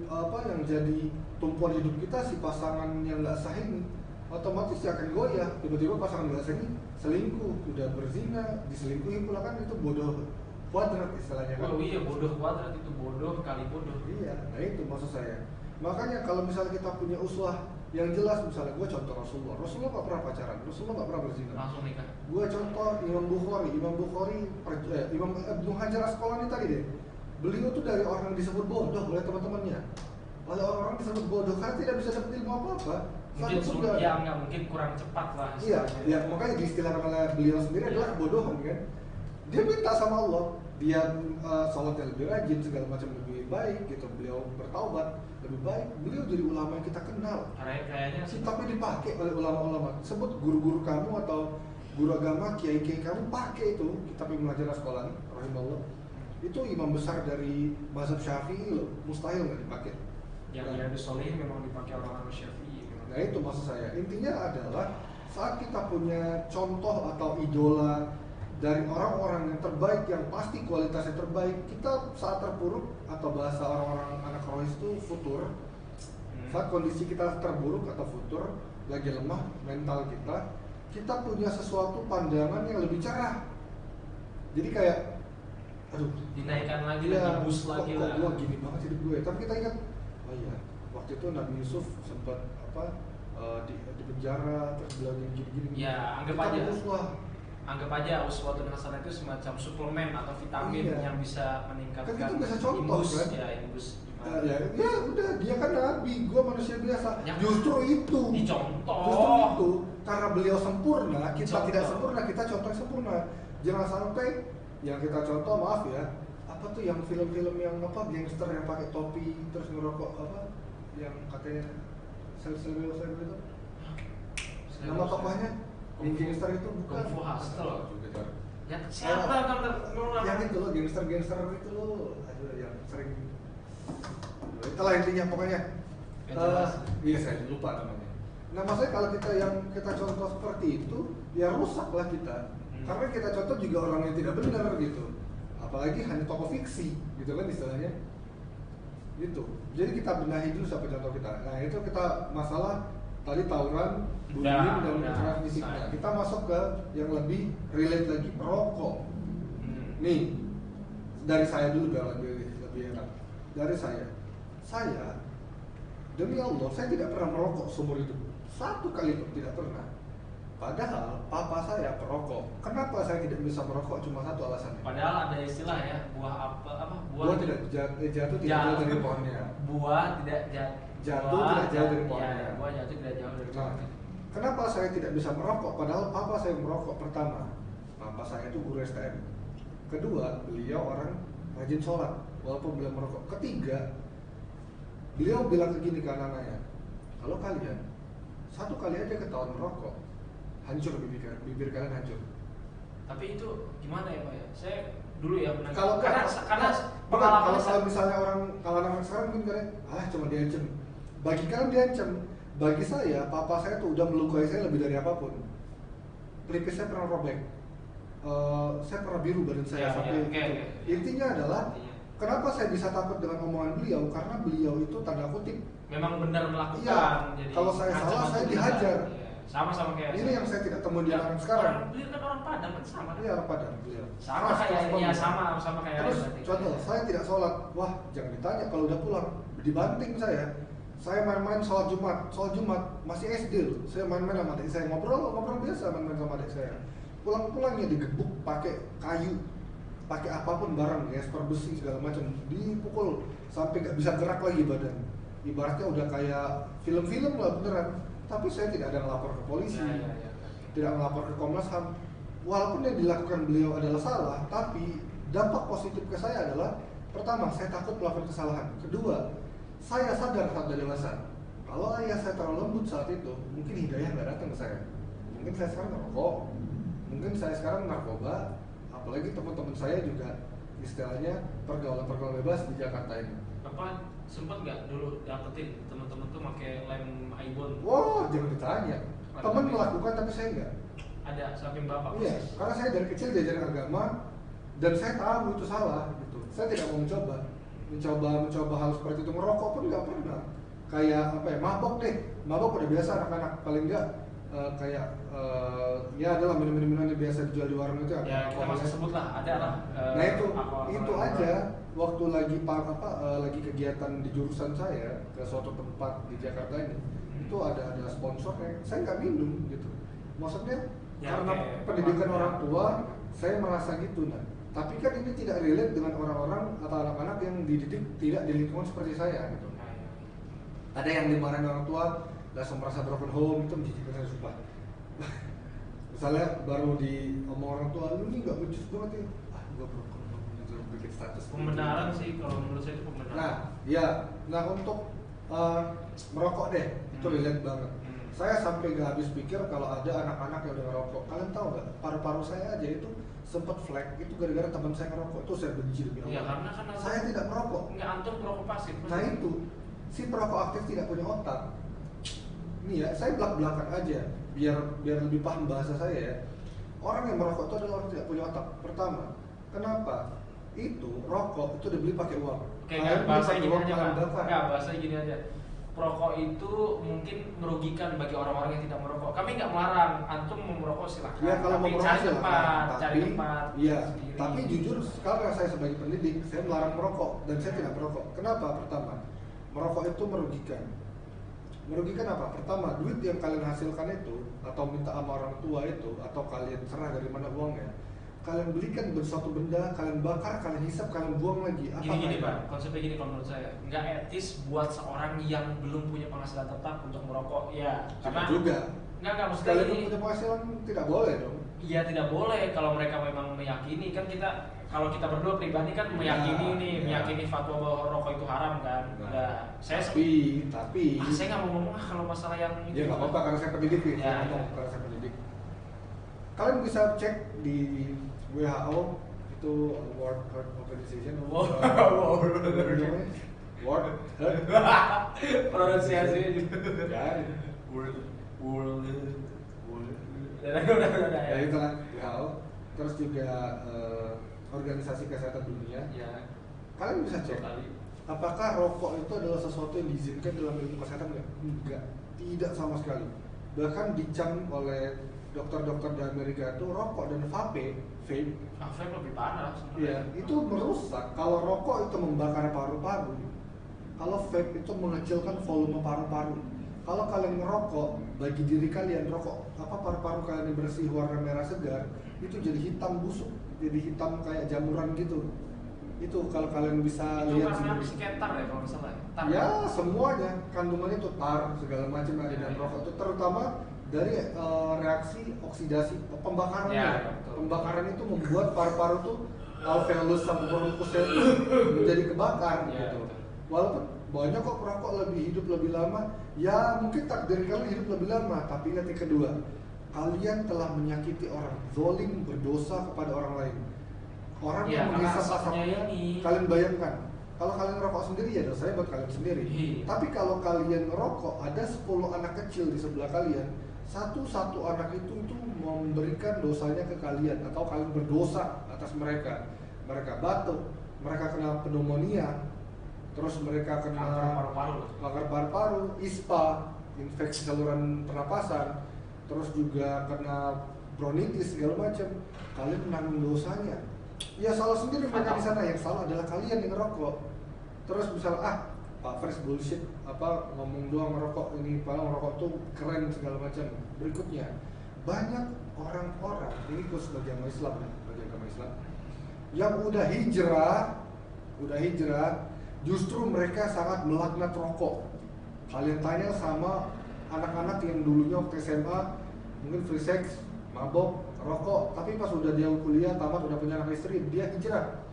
tumpuan hidup kita si pasangan yang nggak sah ini, otomatis dia akan goyah. Tiba-tiba pasangan nggak sah ini selingkuh, udah berzina, diselingkuhi pula, kan itu bodoh kuadrat istilahnya kan. Oh iya, bodoh kuadrat itu bodoh kali bodoh. Iya, nah itu maksud saya. Makanya kalau misalnya kita punya uswah yang jelas. Misalnya gue contoh Rasulullah nggak pernah pacaran, Rasulullah nggak pernah berzina. Langsung nikah. Gue contoh Imam Bukhari, Imam Ibnu Hajar Asqalani tadi deh. Beliau tuh dari orang yang disebut bodoh oleh teman-temannya, oleh orang-orang disebut bodoh karena tidak bisa dapat ilmu apa-apa. Mungkin ya nggak mungkin kurang cepat lah. Iya, ya makanya diistilahkan oleh beliau sendiri adalah kebodohan kan. Dia minta sama Allah, dia sholatnya lebih rajin, segala macam lebih baik gitu. Beliau bertaubat lebih baik. Beliau jadi ulama yang kita kenal. Kayaknya tapi dipakai oleh ulama-ulama. Sebut guru-guru kamu atau guru agama, kiai-kiai kamu pakai itu kitab Ibnu Hajar Asqalani rahimahullah. Itu imam besar dari mazhab Syafi'i loh, mustahil nggak dipakai. Yang Riyadhus Shalihin memang dipakai orang-orang Syafi'i. Nah itu maksud saya. Intinya adalah saat kita punya contoh atau idola dari orang-orang yang terbaik, yang pasti kualitasnya terbaik, kita saat terpuruk atau bahasa orang-orang anak rohis itu futur. Saat kondisi kita terburuk atau futur, lagi lemah mental kita punya sesuatu pandangan yang lebih cerah. Jadi kayak, aduh, dinaikkan lagi, ya, boost lagi lah. Kok gini banget hidup gue. Tapi kita ingat, oh iya, waktu itu Nabi Yusuf sempat di penjara, terus bilang gini-gini. Ya, anggap aja uswatun hasanah itu semacam suplemen atau vitamin yang bisa meningkatkan. Kan itu bisa contoh kan? Ya udah, dia kan nabi, gua manusia biasa. Ya, justru itu karena beliau sempurna, kita tidak sempurna, kita contoh yang sempurna. Jangan sampai yang kita contoh, maaf ya, apa tuh yang film-film yang gangster yang pakai topi terus ngerokok yang katanya sel-sel itu. Nama tokohnya yang gangster itu bukan Kung Fu Hustle. Ya siapa kan yang itu loh, gangster itu loh, yang sering. Itulah intinya pokoknya. Iya saya lupa namanya. Nah maksudnya kalau kita contoh seperti itu, ya rusaklah kita. Karena kita contoh juga orang yang tidak benar gitu. Apalagi hanya tokoh fiksi, gitu kan istilahnya. Gitu. Jadi kita benahi dulu siapa contoh kita. Nah itu kita masalah tadi tawuran, bullying dan kekerasan fisik. Nah kita masuk ke yang lebih relate lagi, perokok. Nih dari saya dulu biar lebih enak. Dari saya demi Allah saya tidak pernah merokok seumur hidup. Satu kali pun tidak pernah. Padahal papa saya perokok. Kenapa saya tidak bisa merokok? Cuma satu alasannya. Padahal ada istilah ya, buah tidak jatuh tidak jauh dari pohonnya. Buah tidak jatuh tidak jauh dari pohonnya. Ya, buah jatuh tidak jauh dari pohonnya. Kenapa saya tidak bisa merokok? Padahal papa saya merokok. Pertama, papa saya itu guru STM. Kedua, beliau orang rajin sholat walaupun beliau merokok. Ketiga, beliau bilang begini ke anak-anaknya, kalau kalian satu kali aja ketahuan merokok, hancur bibir kalian hancur. Tapi itu gimana ya Pak ya? Saya dulu ya menangkap. Karena pengalaman kalau misalnya kalau anak sekarang mungkin kayak cuma diancam. Bagi kalian diancam. Bagi saya, papa saya tuh udah melukai saya lebih dari apapun. Pelipis saya pernah robek. Saya pernah biru badan saya sampai itu. Intinya adalah kenapa saya bisa takut dengan omongan beliau? Karena beliau itu tanda kutip memang benar melakukan. Iya, jadi kalau saya salah saya dihajar. Sama kayak ini yang saya tidak temui di anak sekarang. Beliau kan orang Padang kan sama. Iya orang Padang beliau. Sama kayak. Terus contoh saya tidak sholat, wah jangan ditanya kalau udah pulang dibanting saya. Saya main-main sholat Jumat masih SD loh. Saya main-main sama adik saya, ngobrol biasa main-main sama adik saya. Pulang-pulangnya digebuk pakai kayu, pakai apapun barang, gesper besi segala macam, dipukul sampai nggak bisa gerak lagi badan. Ibaratnya udah kayak film-film lah beneran. Tapi saya tidak ada melapor ke polisi, tidak melapor ke Komnas HAM. Walaupun yang dilakukan beliau adalah salah, tapi dampak positif ke saya adalah pertama, saya takut melakukan kesalahan. Kedua, saya sadar saat sudah dewasa. Kalau ayah saya terlalu lembut saat itu, mungkin hidayah nggak datang ke saya. Mungkin saya sekarang merokok, mungkin saya sekarang narkoba, apalagi teman-teman saya juga istilahnya pergaulan bebas di Jakarta ini. Bapak sempat nggak dulu dapetin teman-teman tuh pakai lem Aibon? Wah, jangan ditanya. Teman melakukan tapi saya enggak. Ada samping bapak? Iya, karena saya dari kecil diajarin agama dan saya tahu itu salah gitu. Saya tidak mau mencoba hal seperti itu. Merokok pun nggak pernah. Kayak mabok udah biasa anak-anak, paling enggak kayak ya adalah minuman yang biasa dijual di warung itu ya kita masih sebut lah, ada lah. Nah itu aja waktu lagi lagi kegiatan di jurusan saya ke suatu tempat di Jakarta ini, itu ada sponsornya, saya nggak minum gitu. Maksudnya Ya, karena pendidikan orang tua saya merasa gitu. Nah tapi kan ini tidak relate dengan orang-orang atau anak-anak yang dididik tidak di lingkungan seperti saya gitu. Ada yang dimarahin orang tua langsung merasa broken home, itu menjijikkan saya sumpah. Misalnya baru diomong orang tua, lu ini nggak becus banget ya, gua broken home gitu, bikin status pembenaran gitu. sih, kalau menurut saya itu pembenaran. Nah nah untuk merokok deh, itu relate banget. Saya sampai gak habis pikir kalau ada anak-anak yang udah ngerokok. Kalian tahu nggak, paru-paru saya aja itu sempat flek, itu gara-gara teman saya ngerokok. Itu saya benci demi Allah. Ya karena kan saya tidak merokok. Nggak, antum perokok pasif. Nah itu, si perokok aktif tidak punya otak. Ini ya, saya belak-belakan aja biar lebih paham bahasa saya ya. Orang yang merokok itu adalah orang yang tidak punya otak. Pertama, kenapa? Itu rokok itu dibeli pakai uang. Oke, bahasa gini aja Pak. Enggak, bahasa gini aja. Perokok itu mungkin merugikan bagi orang-orang yang tidak merokok. Kami nggak melarang, antum mau merokok silahkan. Ya kalau mau merokok silahkan. Cari tempat. Iya. Tapi jujur sekarang saya sebagai pendidik, saya melarang merokok dan saya tidak merokok. Kenapa? Pertama, merokok itu merugikan. Merugikan apa? Pertama, duit yang kalian hasilkan itu atau minta sama orang tua itu atau kalian serah dari mana uangnya, kalian belikan suatu benda, kalian bakar, kalian hisap, kalian buang lagi. Apa gini Pak, konsepnya gini kalau menurut saya, nggak etis buat seorang yang belum punya penghasilan tetap untuk merokok. Ya, karena juga nggak maksudnya kalian ini punya penghasilan tidak boleh dong. Iya tidak boleh kalau mereka memang meyakini, kan kita kalau kita berdua pribadi kan meyakini meyakini fatwa bahwa rokok itu haram kan. Nah, saya tapi saya nggak mau ngomong kalau masalah yang ya nggak apa-apa karena saya pendidik nih. Ya, saya ngomong karena saya pendidik. Kalian bisa cek di WHO itu World Health Organization. World Health pronunciasinya juga. World. Ya itu lah WHO. Terus juga Organisasi Kesehatan Dunia. Ya. Kalian bisa cek. Apakah rokok itu adalah sesuatu yang diizinkan dalam ilmu kesehatan? Enggak, tidak sama sekali. Bahkan dicam oleh dokter-dokter di Amerika itu rokok dan vape lebih parah sebenarnya. Iya, itu merusak. Kalau rokok itu membakar paru-paru, kalau vape itu mengecilkan volume paru-paru. Kalau kalian ngerokok, bagi diri kalian rokok paru-paru kalian yang bersih warna merah segar, itu jadi hitam busuk, jadi hitam kayak jamuran gitu. Itu kalau kalian bisa itu lihat karena sendiri. psiketar ya kalau misalnya. Ya semuanya kandungannya itu tar segala macam ada dalam rokok itu, terutama dari reaksi oksidasi pembakaran. Pembakaran itu membuat paru-paru tuh alveolus sama bronkusnya menjadi kebakar gitu. Walaupun banyak kok perokok lebih hidup lebih lama, ya mungkin takdir kalian hidup lebih lama, tapi ingat yang kedua, kalian telah menyakiti orang, zolim, berdosa kepada orang lain. Orang yang menghisap asapnya, kalian bayangkan, kalau kalian ngerokok sendiri ya dosanya buat kalian sendiri. Tapi kalau kalian ngerokok, ada 10 anak kecil di sebelah kalian, satu anak itu memberikan dosanya ke kalian, atau kalian berdosa atas mereka. Mereka batuk, mereka kena pneumonia, terus mereka kena kanker paru-paru, ISPA, infeksi saluran pernapasan, terus juga kena bronkitis segala macam. Kalian menanggung dosanya. Ya salah sendiri mereka di sana, yang salah adalah kalian yang ngerokok. Terus misalnya Pak Fresh bullshit ngomong doang ngerokok ini, padahal ngerokok tuh keren segala macam. Berikutnya, banyak orang-orang ini khusus bagi agama Islam ya, bagi agama Islam yang udah hijrah, justru mereka sangat melaknat rokok. Kalian tanya sama anak-anak yang dulunya waktu SMA mungkin free sex, mabok, rokok, tapi pas udah dia kuliah tamat udah punya anak istri, dia hijrah.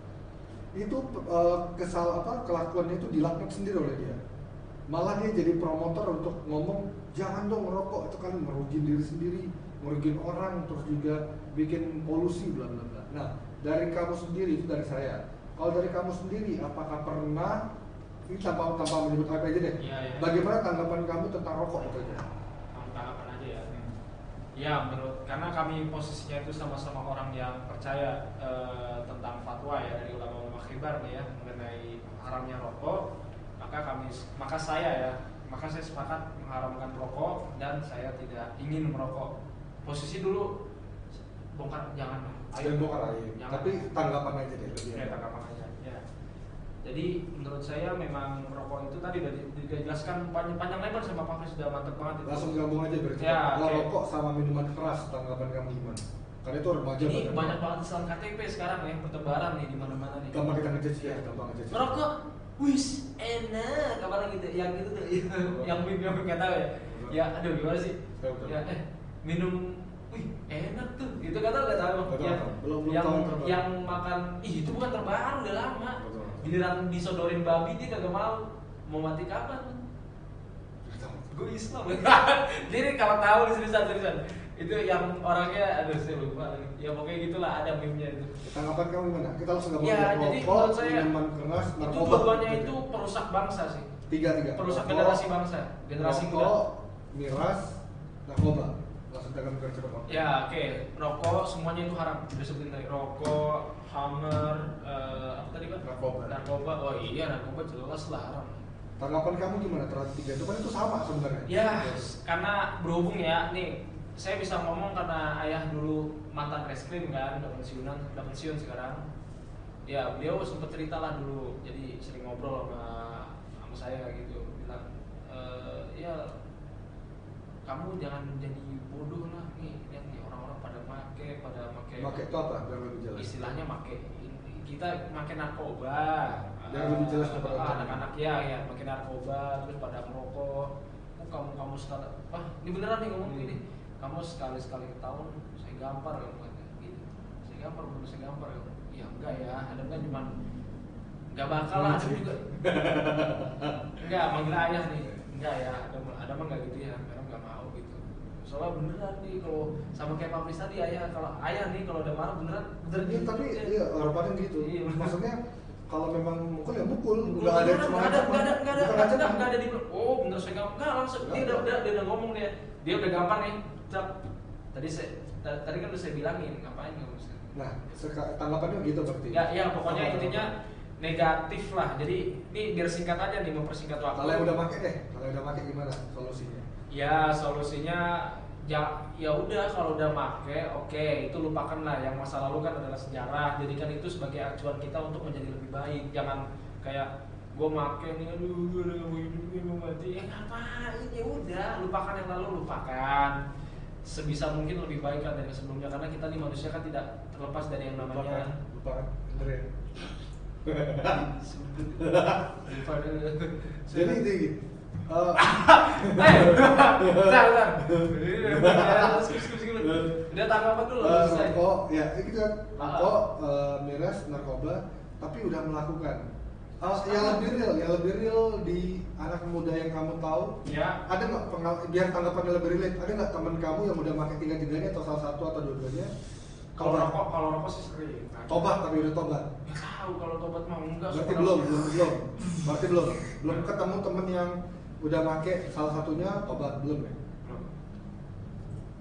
Itu kelakuannya itu dilaknat sendiri oleh dia. Malah dia jadi promotor untuk ngomong jangan dong ngerokok, itu kan merugikan diri sendiri, merugikan orang, terus juga bikin polusi bla bla bla. Nah, dari kamu sendiri, itu dari saya. Kalau dari kamu sendiri, apakah pernah ini tanpa menyebut apa aja deh? Bagaimana tanggapan kamu tentang rokok itu aja? Tanggapan aja ya. Ya, karena kami posisinya itu sama-sama orang yang percaya tentang fatwa ya dari ulama-ulama khibar nih ya mengenai haramnya rokok, maka saya ya maka saya sepakat mengharamkan rokok dan saya tidak ingin merokok. Posisi dulu bongkar jangan lah. Ayo bongkar aja. Tapi tanggapan aja deh. Ya, tanggapan aja. Ya. Jadi menurut saya memang merokok itu tadi udah dijelaskan panjang lebar sama Pak Fris, sudah mantep banget itu. Langsung gabung aja berarti. Ya, rokok sama minuman keras, tanggapan kamu gimana? Karena itu remaja ini banyak banget kesalahan KTP sekarang ya, bertebaran nih di mana-mana nih. Gampang kita ngejudge ya, gampang ngejudge. Merokok, wis enak, kapan gitu, yang itu tuh, yang nggak tahu ya. Ya, aduh gimana sih? Ya, minum, wih enak tuh, itu nggak tahu. Belum yang makan, ih itu bukan terbaru, udah lama. Giliran disodorin babi dia kagak mau mati kapan? Gue Islam. Jadi kalau tahu di seriusan itu yang orangnya, aduh saya lupa lagi. Ya pokoknya gitulah, ada meme-nya itu. Tanggapan kamu gimana? Kita langsung ngomong ya, jadi menurut saya minuman keras, itu dua-duanya itu perusak bangsa sih. Tiga. Perusak generasi bangsa, generasi muda. Miras, narkoba. Langsung dalam kerja rokok. Ya oke, rokok semuanya itu haram. Udah sebutin tadi, rokok, hammer, apa tadi Pak? Narkoba. Oh iya, narkoba jelas lah haram. Tanggapan kamu gimana terhadap tiga itu? Kan itu sama sebenarnya. Ya, karena berhubung ya, nih saya bisa ngomong karena ayah dulu mantan reskrim kan, udah pensiun sekarang. Ya beliau sempat cerita lah dulu, jadi sering ngobrol sama saya gitu, bilang ya kamu jangan jadi bodoh lah nih, lihat nih orang-orang pada make itu apa? Biar lebih jelas. Istilahnya kita make narkoba. Biar lebih jelas anak-anak ya make narkoba terus pada merokok. Kamu sekali, ini beneran nih ngomong gini. Kamu sekali tahun saya gampar kamu gitu. Saya gampar kamu. Ya enggak ya, ada kan cuman enggak bakal lah ada juga. Enggak, manggil ayah nih. Enggak ya, ada mah enggak gitu ya, karena enggak mau gitu. Soalnya beneran nih kalau sama kayak Pak Fris tadi, kalau ayah nih kalau udah marah beneran ya, tapi iya harapannya gitu. Iya, maksudnya kalau memang mukul ya mukul, enggak ada di oh bener saya enggak langsung dia udah ngomong dia udah gampang nih. Tadi kan udah saya bilangin ngapain kamu sih. Nah, tanggapannya gitu berarti. Ya pokoknya intinya negatif lah. Jadi ini biar singkat aja nih, mempersingkat waktu. Kalau yang udah pakai gimana solusinya? Ya solusinya ya udah kalau udah make oke, itu lupakan lah, yang masa lalu kan adalah sejarah, jadikan itu sebagai acuan kita untuk menjadi lebih baik. Jangan kayak gue make nih, aduh gue udah gak mau hidup, gue mau mati, ngapain, ya udah lupakan yang lalu, lupakan sebisa mungkin lebih baik kan dari sebelumnya, karena kita nih manusia kan tidak terlepas dari yang namanya lupakan bener ya. Jadi udah tanggapan dulu. Rokok, ya itu kan rokok, miras, narkoba, tapi udah melakukan. Yang lebih real di anak muda yang kamu tahu, ya. Ada nggak biar tanggapannya lebih relate? Ada nggak teman kamu yang udah pakai tiga-tiganya atau salah satu atau dua-duanya? Kalau rokok sih sering. Tobat, tapi udah tobat. Nggak tahu kalau tobat mah enggak. Berarti belum ketemu temen yang udah pakai salah satunya tobat belum ya? Belum.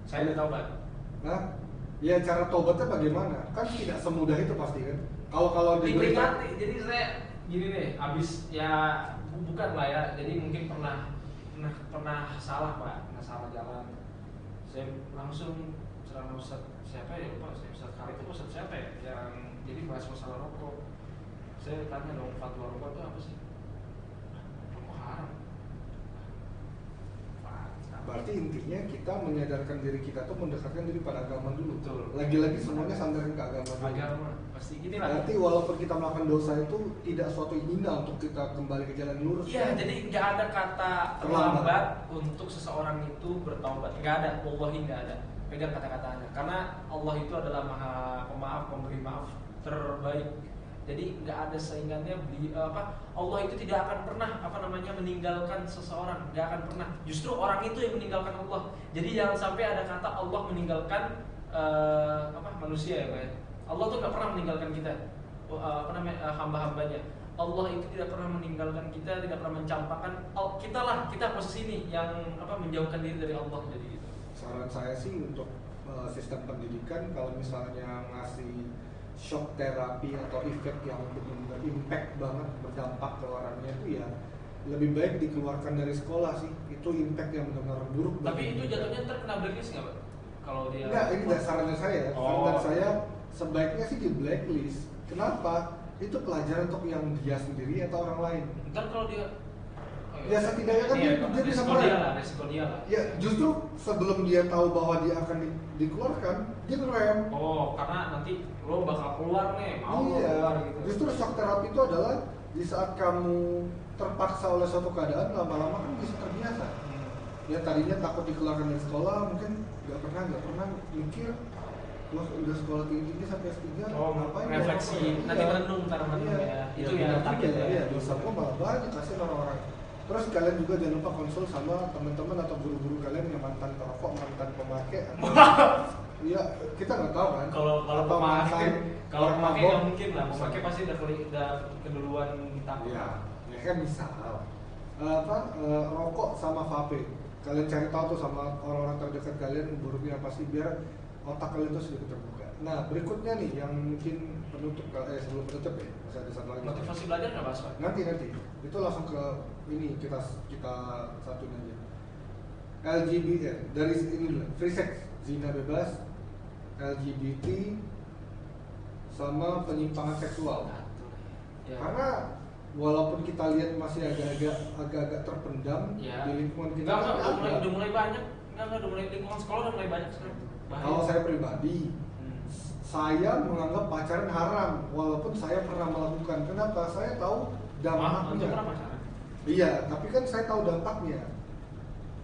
Saya udah tobat. Nah, ya cara tobatnya bagaimana? Kan tidak semudah itu pasti kan. Kalau diperingati, jadi saya gini nih, abis ya bukan lah ya, jadi mungkin pernah salah Pak, pernah salah jalan. Saya langsung ceramah Ustaz siapa ya Pak, Ustaz Karit itu Ustaz siapa ya yang jadi bahas masalah rokok. Saya tanya dong, fatwa rokok itu apa sih? Rokok haram. Berarti intinya kita menyadarkan diri kita tuh mendekatkan diri pada agama dulu. Betul. Lagi-lagi semuanya sandarin ke agama dulu. Agama pasti gini lah. Berarti walaupun kita melakukan dosa itu tidak suatu yang indah untuk kita kembali ke jalan lurus. Iya, jadi nggak ada kata terlambat untuk seseorang itu bertaubat. Nggak ada, wallahi nggak ada. Pegang kata-katanya. Karena Allah itu adalah Maha Pemaaf, Pemberi maaf terbaik. Jadi nggak ada saingannya. Allah itu tidak akan pernah meninggalkan seseorang, nggak akan pernah. Justru orang itu yang meninggalkan Allah. Jadi jangan sampai ada kata Allah meninggalkan manusia ya Pak. Allah tuh nggak pernah meninggalkan kita, hamba-hambanya. Allah itu tidak pernah meninggalkan kita, tidak pernah mencampakkan kita posisi ini yang menjauhkan diri dari Allah. Jadi gitu. Saran saya sih untuk sistem pendidikan, kalau misalnya ngasih shock terapi atau efek yang benar-benar impact banget, berdampak ke orangnya itu ya lebih baik dikeluarkan dari sekolah sih. Itu impact yang benar-benar buruk. Tapi itu jatuhnya ntar kena blacklist nggak, Pak? Kalau dia Enggak, ini saran dari saya. Saran dari Oh. saya sebaiknya sih di blacklist. Kenapa? Itu pelajaran untuk yang dia sendiri atau orang lain. ntar kalau dia Ya, setidaknya kan iya, dia bisa resiko mulai. dia lah, resiko dia lah. Ya justru sebelum dia tahu bahwa dia akan dikeluarkan, dia ngerem. Oh, karena nanti lo bakal keluar nih, mau lo keluar Iya. gitu. Justru shock terapi itu adalah di saat kamu terpaksa oleh suatu keadaan, lama-lama kan bisa terbiasa. Ya tadinya takut dikeluarkan dari sekolah, mungkin nggak pernah mikir, wah udah sekolah tinggi sampai S3, Oh, ngapain? refleksi, Iya. nanti merenung, ntar merenung ya. Itu ya benar target juga, ya. Iya, dosa gua malah banyak kasih orang-orang. Terus kalian juga jangan lupa konsul sama teman-teman atau guru-guru kalian yang mantan perokok, mantan pemakai. Iya, kita nggak tahu kan. Kalau Atau pemakai, mantan kalau orang pemakai mabok. nggak mungkin lah. Pemakai pasti udah keduluan ditangkap. Iya, ya kan misal rokok sama vape. Kalian cari tahu tuh sama orang-orang terdekat kalian buruknya apa sih biar otak kalian tuh sedikit terbuka. Nah berikutnya nih yang mungkin penutup sebelum penutup ya masih ada satu lagi. Motivasi belajar nggak, Mas? Nanti itu langsung ke ini kita satuin aja. LGBT dari ini dulu, free sex, zina bebas, LGBT sama penyimpangan seksual. Ya. Karena walaupun kita lihat masih agak-agak terpendam Ya. di lingkungan kita. Enggak, tapi ada. udah mulai banyak. Enggak, udah mulai lingkungan sekolah udah mulai banyak sekarang. Bahaya. Kalau saya pribadi, saya menganggap pacaran haram walaupun saya pernah melakukan. Kenapa? Saya tahu Untuk dampaknya. pernah pacaran? Iya, tapi kan saya tahu dampaknya.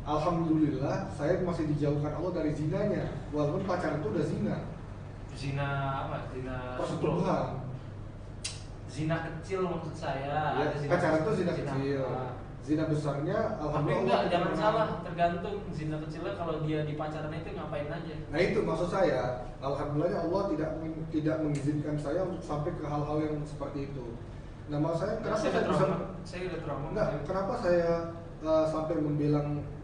Alhamdulillah, saya masih dijauhkan Allah dari zinanya. Walaupun pacaran itu udah zina, Zina apa? Zina persetubuhan. Zina kecil maksud saya. Ya, Ada pacaran itu zina kecil. besar. Zina besarnya, Tapi alhamdulillah. enggak, Allah jangan tidak salah, pernah. tergantung zina kecilnya kalau dia di pacaran itu ngapain aja. Nah itu maksud saya, alhamdulillah Allah tidak mengizinkan saya untuk sampai ke hal-hal yang seperti itu. Nah maksud saya kenapa saya saya udah bisa trauma. Saya udah trauma. enggak, kenapa saya sampai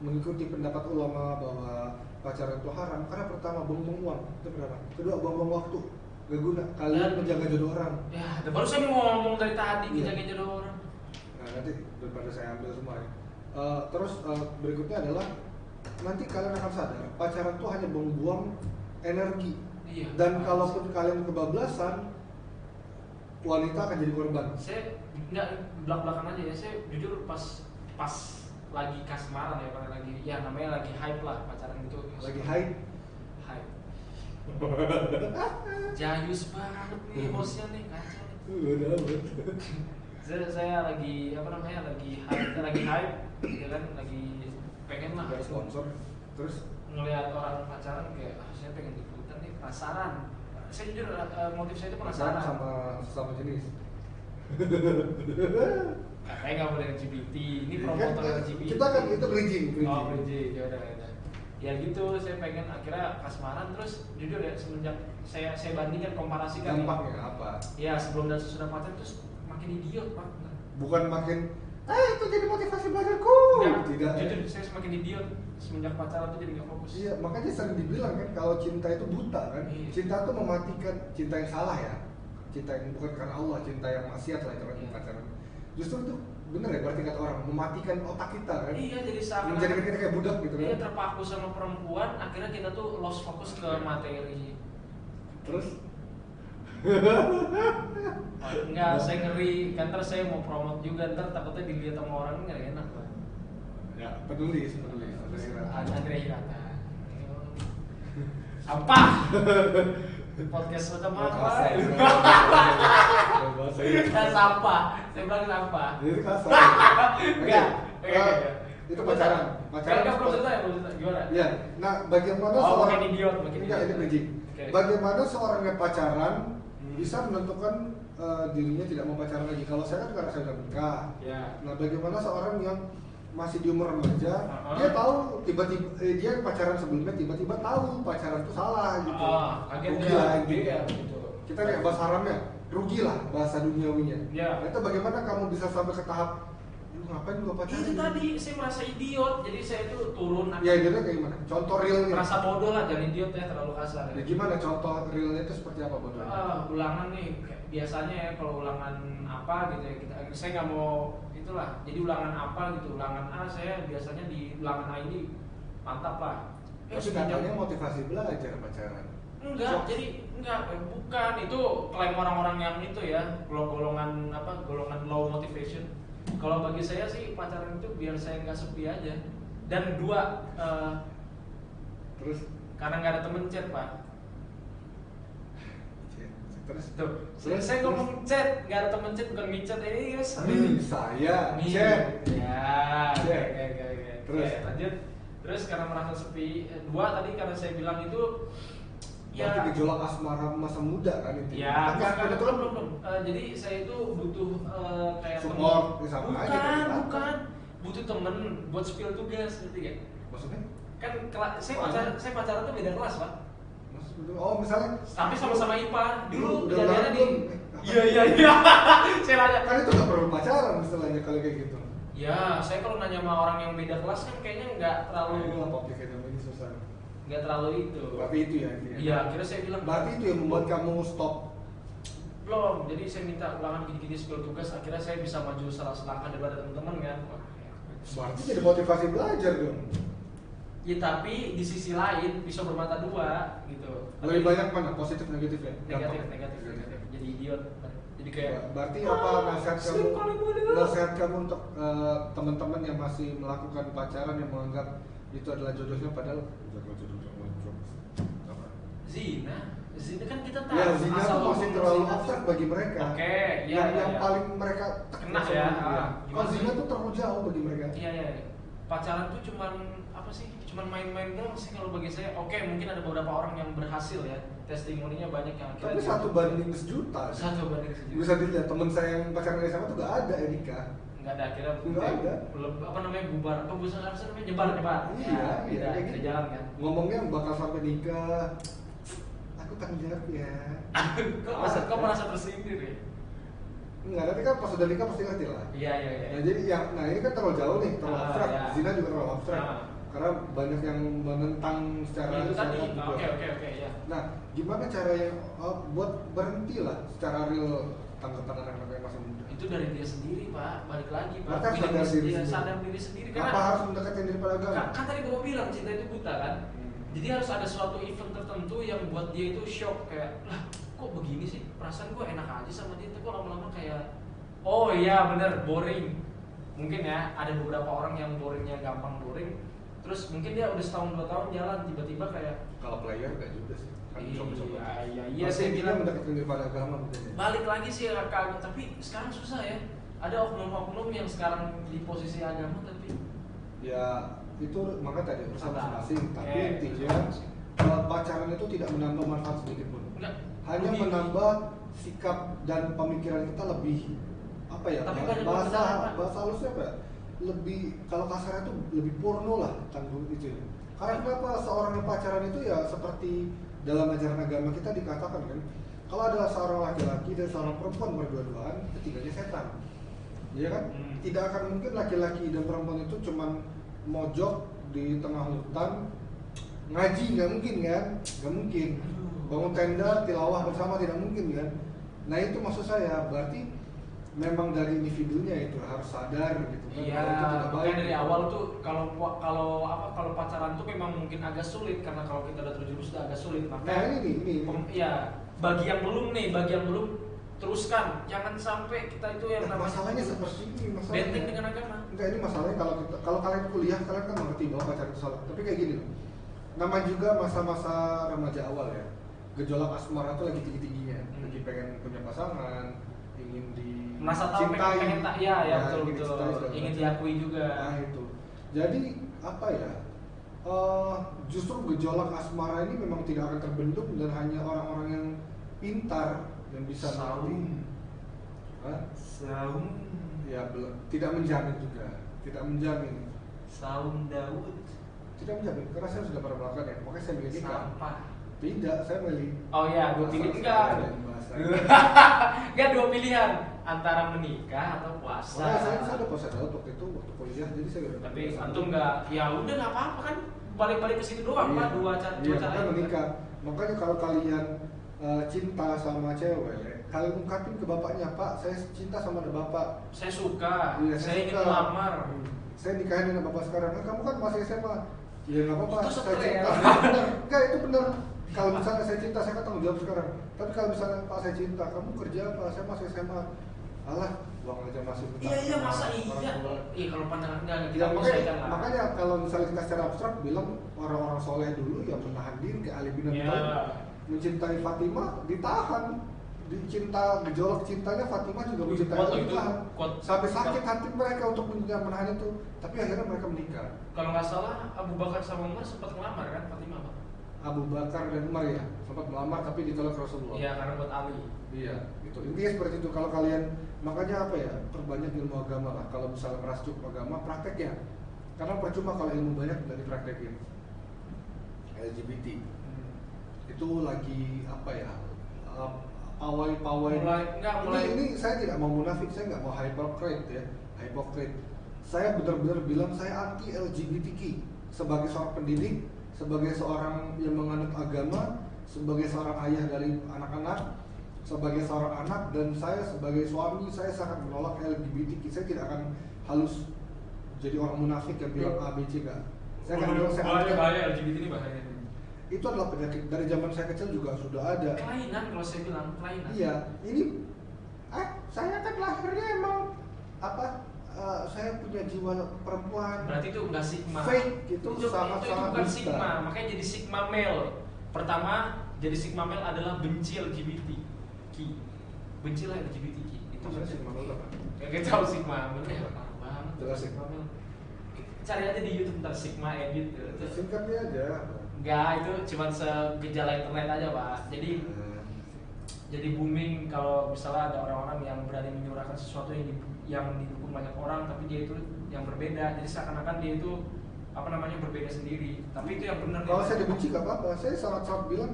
mengikuti pendapat ulama bahwa pacaran itu haram? Karena pertama buang-buang uang, itu berapa? Kedua buang-buang waktu, gak guna. Kalian menjaga jodoh orang. Ya, baru saya mau ngomong dari tadi Iya. menjaga jodoh orang. Nah nanti daripada saya ambil semua ya. Terus berikutnya adalah nanti kalian akan sadar pacaran itu hanya buang-buang energi. Iya. Dan kalaupun kalian kebablasan, wanita akan jadi korban. Saya nggak belak-belakan aja ya. Saya jujur pas lagi kasmaran ya, pada lagi ya namanya lagi hype lah pacaran itu. Lagi hype. Hype. Jayus banget nih bosnya nih, kacau nih. Udah. Saya lagi apa namanya lagi hype ya kan, lagi pengen lah Gak sponsor. Terus ngelihat orang pacaran kayak saya pengen ikutan nih, penasaran. Saya jujur motif saya itu pacaran penasaran. sama sesama jenis. Katanya nggak boleh LGBT, ini Kan, promotor LGBT. kita kan itu bridging. Oh bridging, ya udah. Ya gitu, saya pengen akhirnya kasmaran terus jujur ya semenjak saya bandingkan komparasikan. Dampaknya apa? Ya sebelum dan sesudah pacaran terus makin idiot pak. Bukan makin itu jadi motivasi belajarku. Tidak. Jujur saya semakin idiot semenjak pacaran tuh jadi nggak fokus. Iya, makanya sering dibilang kan kalau cinta itu buta kan. Iya. Cinta itu mematikan, cinta yang salah ya. Cinta yang bukan karena Allah, cinta yang maksiat lah itu Iya. pacaran. Justru itu bener ya berarti kata orang mematikan otak kita kan. Iya, jadi seakan Menjadikan kita kayak budak gitu kan. Iya, terpaku sama perempuan, akhirnya kita tuh lost fokus ke materi. Terus Enggak, saya ngeri, kan ntar saya mau promote juga, ntar takutnya dilihat sama orang nggak enak pak. ya penulis. Andrea Hirata. Sampah. Podcast macam apa? Sampah. Saya bilang sampah. Jadi kasar. Enggak. Itu pacaran. Enggak belum selesai, gimana? Ya, nah bagaimana Oh, makin idiot, makin enggak, idiot. ini bridging. Oke. Bagaimana seorang yang pacaran bisa menentukan dirinya tidak mau pacaran lagi? Kalau saya kan karena saya udah menikah. Ya. Nah, bagaimana seorang yang masih di umur remaja, Uh-huh. dia tahu tiba-tiba dia pacaran sebelumnya tiba-tiba tahu pacaran itu salah gitu. Kaget Rugi dia. lah gitu. Iya, begitu. Kita lihat bahasa haramnya, rugi lah bahasa duniawinya. Ya. Nah, itu bagaimana kamu bisa sampai ke tahap lu ngapain gua pacaran? Itu tadi saya merasa idiot, jadi saya tuh turun. Ya, idiotnya kayak gimana? Contoh realnya. Merasa bodoh lah, jangan idiot ya, terlalu kasar. Ya, gimana contoh realnya itu seperti apa bodohnya? Ulangan nih, kayak biasanya ya kalau ulangan apa gitu ya, saya nggak mau itu gitulah. Jadi ulangan apa gitu, ulangan A saya biasanya di ulangan A ini mantap lah. Tapi katanya motivasi belajar pacaran. Enggak, jadi enggak, bukan itu klaim orang-orang yang itu ya, golongan apa, golongan low motivation. Kalau bagi saya sih pacaran itu biar saya nggak sepi aja. Dan dua, Terus karena nggak ada temen chat pak. terus Tuh, saya ngomong chat, nggak ada temen chat, bukan ngechat ini ya. saya chat. Ya, oke. Terus Lanjut. Terus karena merasa sepi, dua tadi karena saya bilang itu berarti gejolak asmara masa muda kan itu. Ya, Tapi belum. Jadi saya itu butuh kayak support, sama aja kan. Bukan. Butuh temen buat spill tugas, ngerti gak? Maksudnya? Kan saya pacaran tuh beda kelas, Pak. Maksudnya misalnya Tapi sama-sama IPA. Dulu udah kejadiannya di Iya. Saya nanya. Kan itu nggak perlu pacaran istilahnya kalau kayak gitu. Ya, saya kalau nanya sama orang yang beda kelas kan kayaknya nggak terlalu Topik ini susah. nggak terlalu itu. Berarti itu ya. Iya, akhirnya saya bilang. Berarti itu yang membuat kamu stop. Belum, jadi saya minta ulangan gini-gini spill tugas, akhirnya saya bisa maju salah selangkah daripada teman-teman kan. Berarti jadi motivasi belajar dong. Ya tapi di sisi lain pisau bermata dua gitu. Lebih banyak mana positif negatif ya? Negatif. Jadi idiot. Jadi kayak berarti apa nasihat kamu untuk teman-teman yang masih melakukan pacaran yang menganggap itu adalah jodohnya padahal Zina kan kita tahu. Ya, zina itu masih terlalu abstrak bagi mereka. Oke, yang paling mereka kena ya. Kalau zina tuh terlalu jauh bagi mereka. Iya. Pacaran tuh cuman apa sih? Cuman main-main doang sih kalau bagi saya. Oke, mungkin ada beberapa orang yang berhasil ya. Testimoninya banyak yang tapi 1 banding sejuta. 1 banding sejuta. Bisa dilihat teman saya yang pacaran dari sama tuh gak ada yang nikah. Nggak ada, akhirnya nggak ada. Apa namanya, bubar. Apa bahasa namanya, nyebar. Iya, kita jalan kan. Ngomongnya bakal sampai nikah. Aku tanggung jawab ya. Kok merasa tersindir ya? Enggak, tapi kan pas udah nikah pasti ngerti lah. Iya. Nah, jadi ini kan terlalu jauh nih, terlalu abstrak. Ya. Zina juga terlalu abstrak. Karena banyak yang menentang secara itu tadi. juga. Oke, ya. Nah, gimana caranya buat berhenti lah secara real tanggapan anak-anak yang masih muda? Itu dari dia sendiri, Pak. Balik lagi, Pak. Maka sadar diri sendiri. Karena apa harus mendekatkan diri pada agama? Kan tadi gua bilang cinta itu buta kan. Jadi harus ada suatu event tertentu yang buat dia itu shock, kayak lah kok begini sih, perasaan gue enak aja sama dia, tapi kok lama-lama kayak oh iya bener, boring. Mungkin ya ada beberapa orang yang boringnya gampang boring, terus mungkin dia udah setahun 2 tahun jalan, tiba-tiba kayak kalau player gak juga sih kan coba-coba. Iya saya bilang mendekatkan diri pada agama mungkin. Balik lagi sih agama, tapi sekarang susah ya. Ada oknum-oknum yang sekarang di posisi agama tapi ya itu maka tadi urusan masing-masing, tapi intinya pacaran itu tidak menambah manfaat sedikit pun. Hanya menambah sikap dan pemikiran kita lebih apa ya? Bahasa halusnya apa? Lebih kalau kasarnya itu lebih porno lah tanggung itu. Karena kenapa seorang yang pacaran itu ya seperti dalam ajaran agama kita dikatakan kan, kalau ada seorang laki-laki dan seorang perempuan berdua-duaan, ketiganya setan. Ya kan? Tidak akan mungkin laki-laki dan perempuan itu cuman mojok di tengah hutan ngaji, nggak mungkin kan? Nggak mungkin. Bangun tenda tilawah bersama tidak mungkin kan? Nah itu maksud saya, berarti memang dari individunya itu harus sadar gitu kan? Iya. Makanya dari awal tuh kalau pacaran tuh memang mungkin agak sulit karena kalau kita udah terjerumus udah agak sulit. Makanya ini. Ya bagi yang belum teruskan, jangan sampai kita itu yang masalahnya seperti ini, benteng dengan agama. Enggak, ini masalahnya kalau kalian kuliah kalian kan mengerti bahwa pacaran itu salah. Tapi kayak gini loh, nama juga masa-masa remaja awal ya, gejolak asmara itu lagi tinggi-tingginya, lagi pengen punya pasangan, ingin merasa tahu, pengen tak ya betul, ingin diakui juga. Nah itu, jadi apa ya? Justru gejolak asmara ini memang tidak akan terbentuk dan hanya orang-orang yang pintar yang bisa saum ya tidak menjamin saum Daud tidak menjamin karena saya sudah pernah melakukan ya, makanya saya milih nikah. Sampah. Tidak, saya milih gue pilih enggak 2 pilihan antara menikah atau puasa. Saya udah puasa Daud waktu itu waktu kuliah, jadi saya udah. Tapi antum enggak, ya udah enggak apa-apa kan, balik-balik ke situ doang Pak, dua cara menikah. Makanya kalau kalian cinta sama cewek, kalian ungkapin ke bapaknya, Pak, saya cinta sama bapak. Saya suka, Iya, saya ingin suka. melamar. Saya nikahin dengan bapak sekarang. Kamu kan masih SMA. Ya nggak apa-apa. Itu Saya sekeren. cinta. Benar. Enggak, itu benar. Kalau misalnya saya cinta, saya kan tanggung jawab sekarang. Tapi kalau misalnya Pak saya cinta, kamu kerja apa? Saya masih SMA. Alah, uang aja masih bentar. Iya masa iya. Iya kalau pandangan enggak kita Ya, menyelesaikan lah. makanya kalau misalnya kita secara abstrak bilang orang-orang soleh dulu yang menahan diri kayak Ali bin Abi Ya. Thalib mencintai Fatimah ditahan, dicinta gejolak cintanya Fatimah juga mencintai Kuat Ali itu, ditahan kuat. sampai sakit hati mereka untuk menahan itu, tapi akhirnya mereka menikah. Kalau nggak salah Abu Bakar sama Umar sempat ngelamar kan Fatimah, Pak? Abu Bakar dan Umar ya sempat melamar tapi ditolak Rasulullah. Iya karena buat Ali. Iya, gitu. Intinya seperti itu. Kalau kalian makanya apa ya, perbanyak ilmu agama lah. Kalau misalnya merasa cukup agama, praktek ya. Karena percuma kalau ilmu banyak nggak dipraktekin. LGBT itu lagi apa ya? Pawai-pawai. Ini saya tidak mau munafik, saya nggak mau hypocrite ya. Hypocrite. Saya benar-benar bilang saya anti LGBTQ sebagai seorang pendidik, sebagai seorang yang menganut agama, sebagai seorang ayah dari anak-anak, sebagai seorang anak, dan saya sebagai suami, saya sangat menolak LGBTQ. Saya tidak akan halus jadi orang munafik yang bilang A, B, C, enggak. Saya akan bilang saya anti. bahaya LGBT ini bahaya. Itu adalah penyakit dari zaman saya kecil juga sudah ada. Kelainan kalau saya bilang kelainan. Iya, ini saya kan lahirnya emang apa? Saya punya jiwa perempuan. Berarti itu enggak sigma. Fake, itu sangat-sangat itu bukan dusta. sigma, makanya jadi sigma male. Pertama, jadi sigma male adalah benci LGBTQ. Bencilah LGBTQ. Itu Maksudnya saja. sigma male apa? Kayak tahu sigma male ya parah banget. Jelas sigma male. Cari aja di YouTube ntar sigma edit. Singkatnya aja. Enggak, itu cuma segejala internet aja, Pak. Jadi booming kalau misalnya ada orang-orang yang berani menyuarakan sesuatu yang didukung banyak orang, tapi dia itu yang berbeda. Jadi seakan-akan dia itu apa namanya berbeda sendiri. Tapi itu yang benar. Kalau saya dibenci gak apa-apa, saya sangat-sangat bilang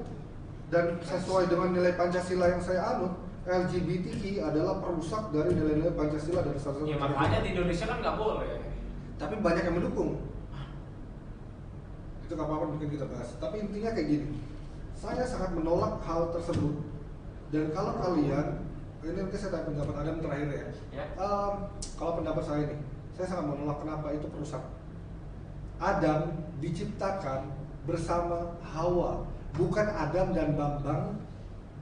dan sesuai dengan nilai Pancasila yang saya anut, LGBTQ adalah perusak dari nilai-nilai Pancasila dari salah satu. Ya makanya di Indonesia kan nggak boleh. Tapi banyak yang mendukung. Itu gak apa-apa mungkin kita bahas. Tapi intinya kayak gini, saya sangat menolak hal tersebut. Dan kalau kalian, ini nanti saya tanya pendapat Adam terakhir ya. Kalau pendapat saya nih, saya sangat menolak kenapa itu perusak. Adam diciptakan bersama Hawa, bukan Adam dan Bambang,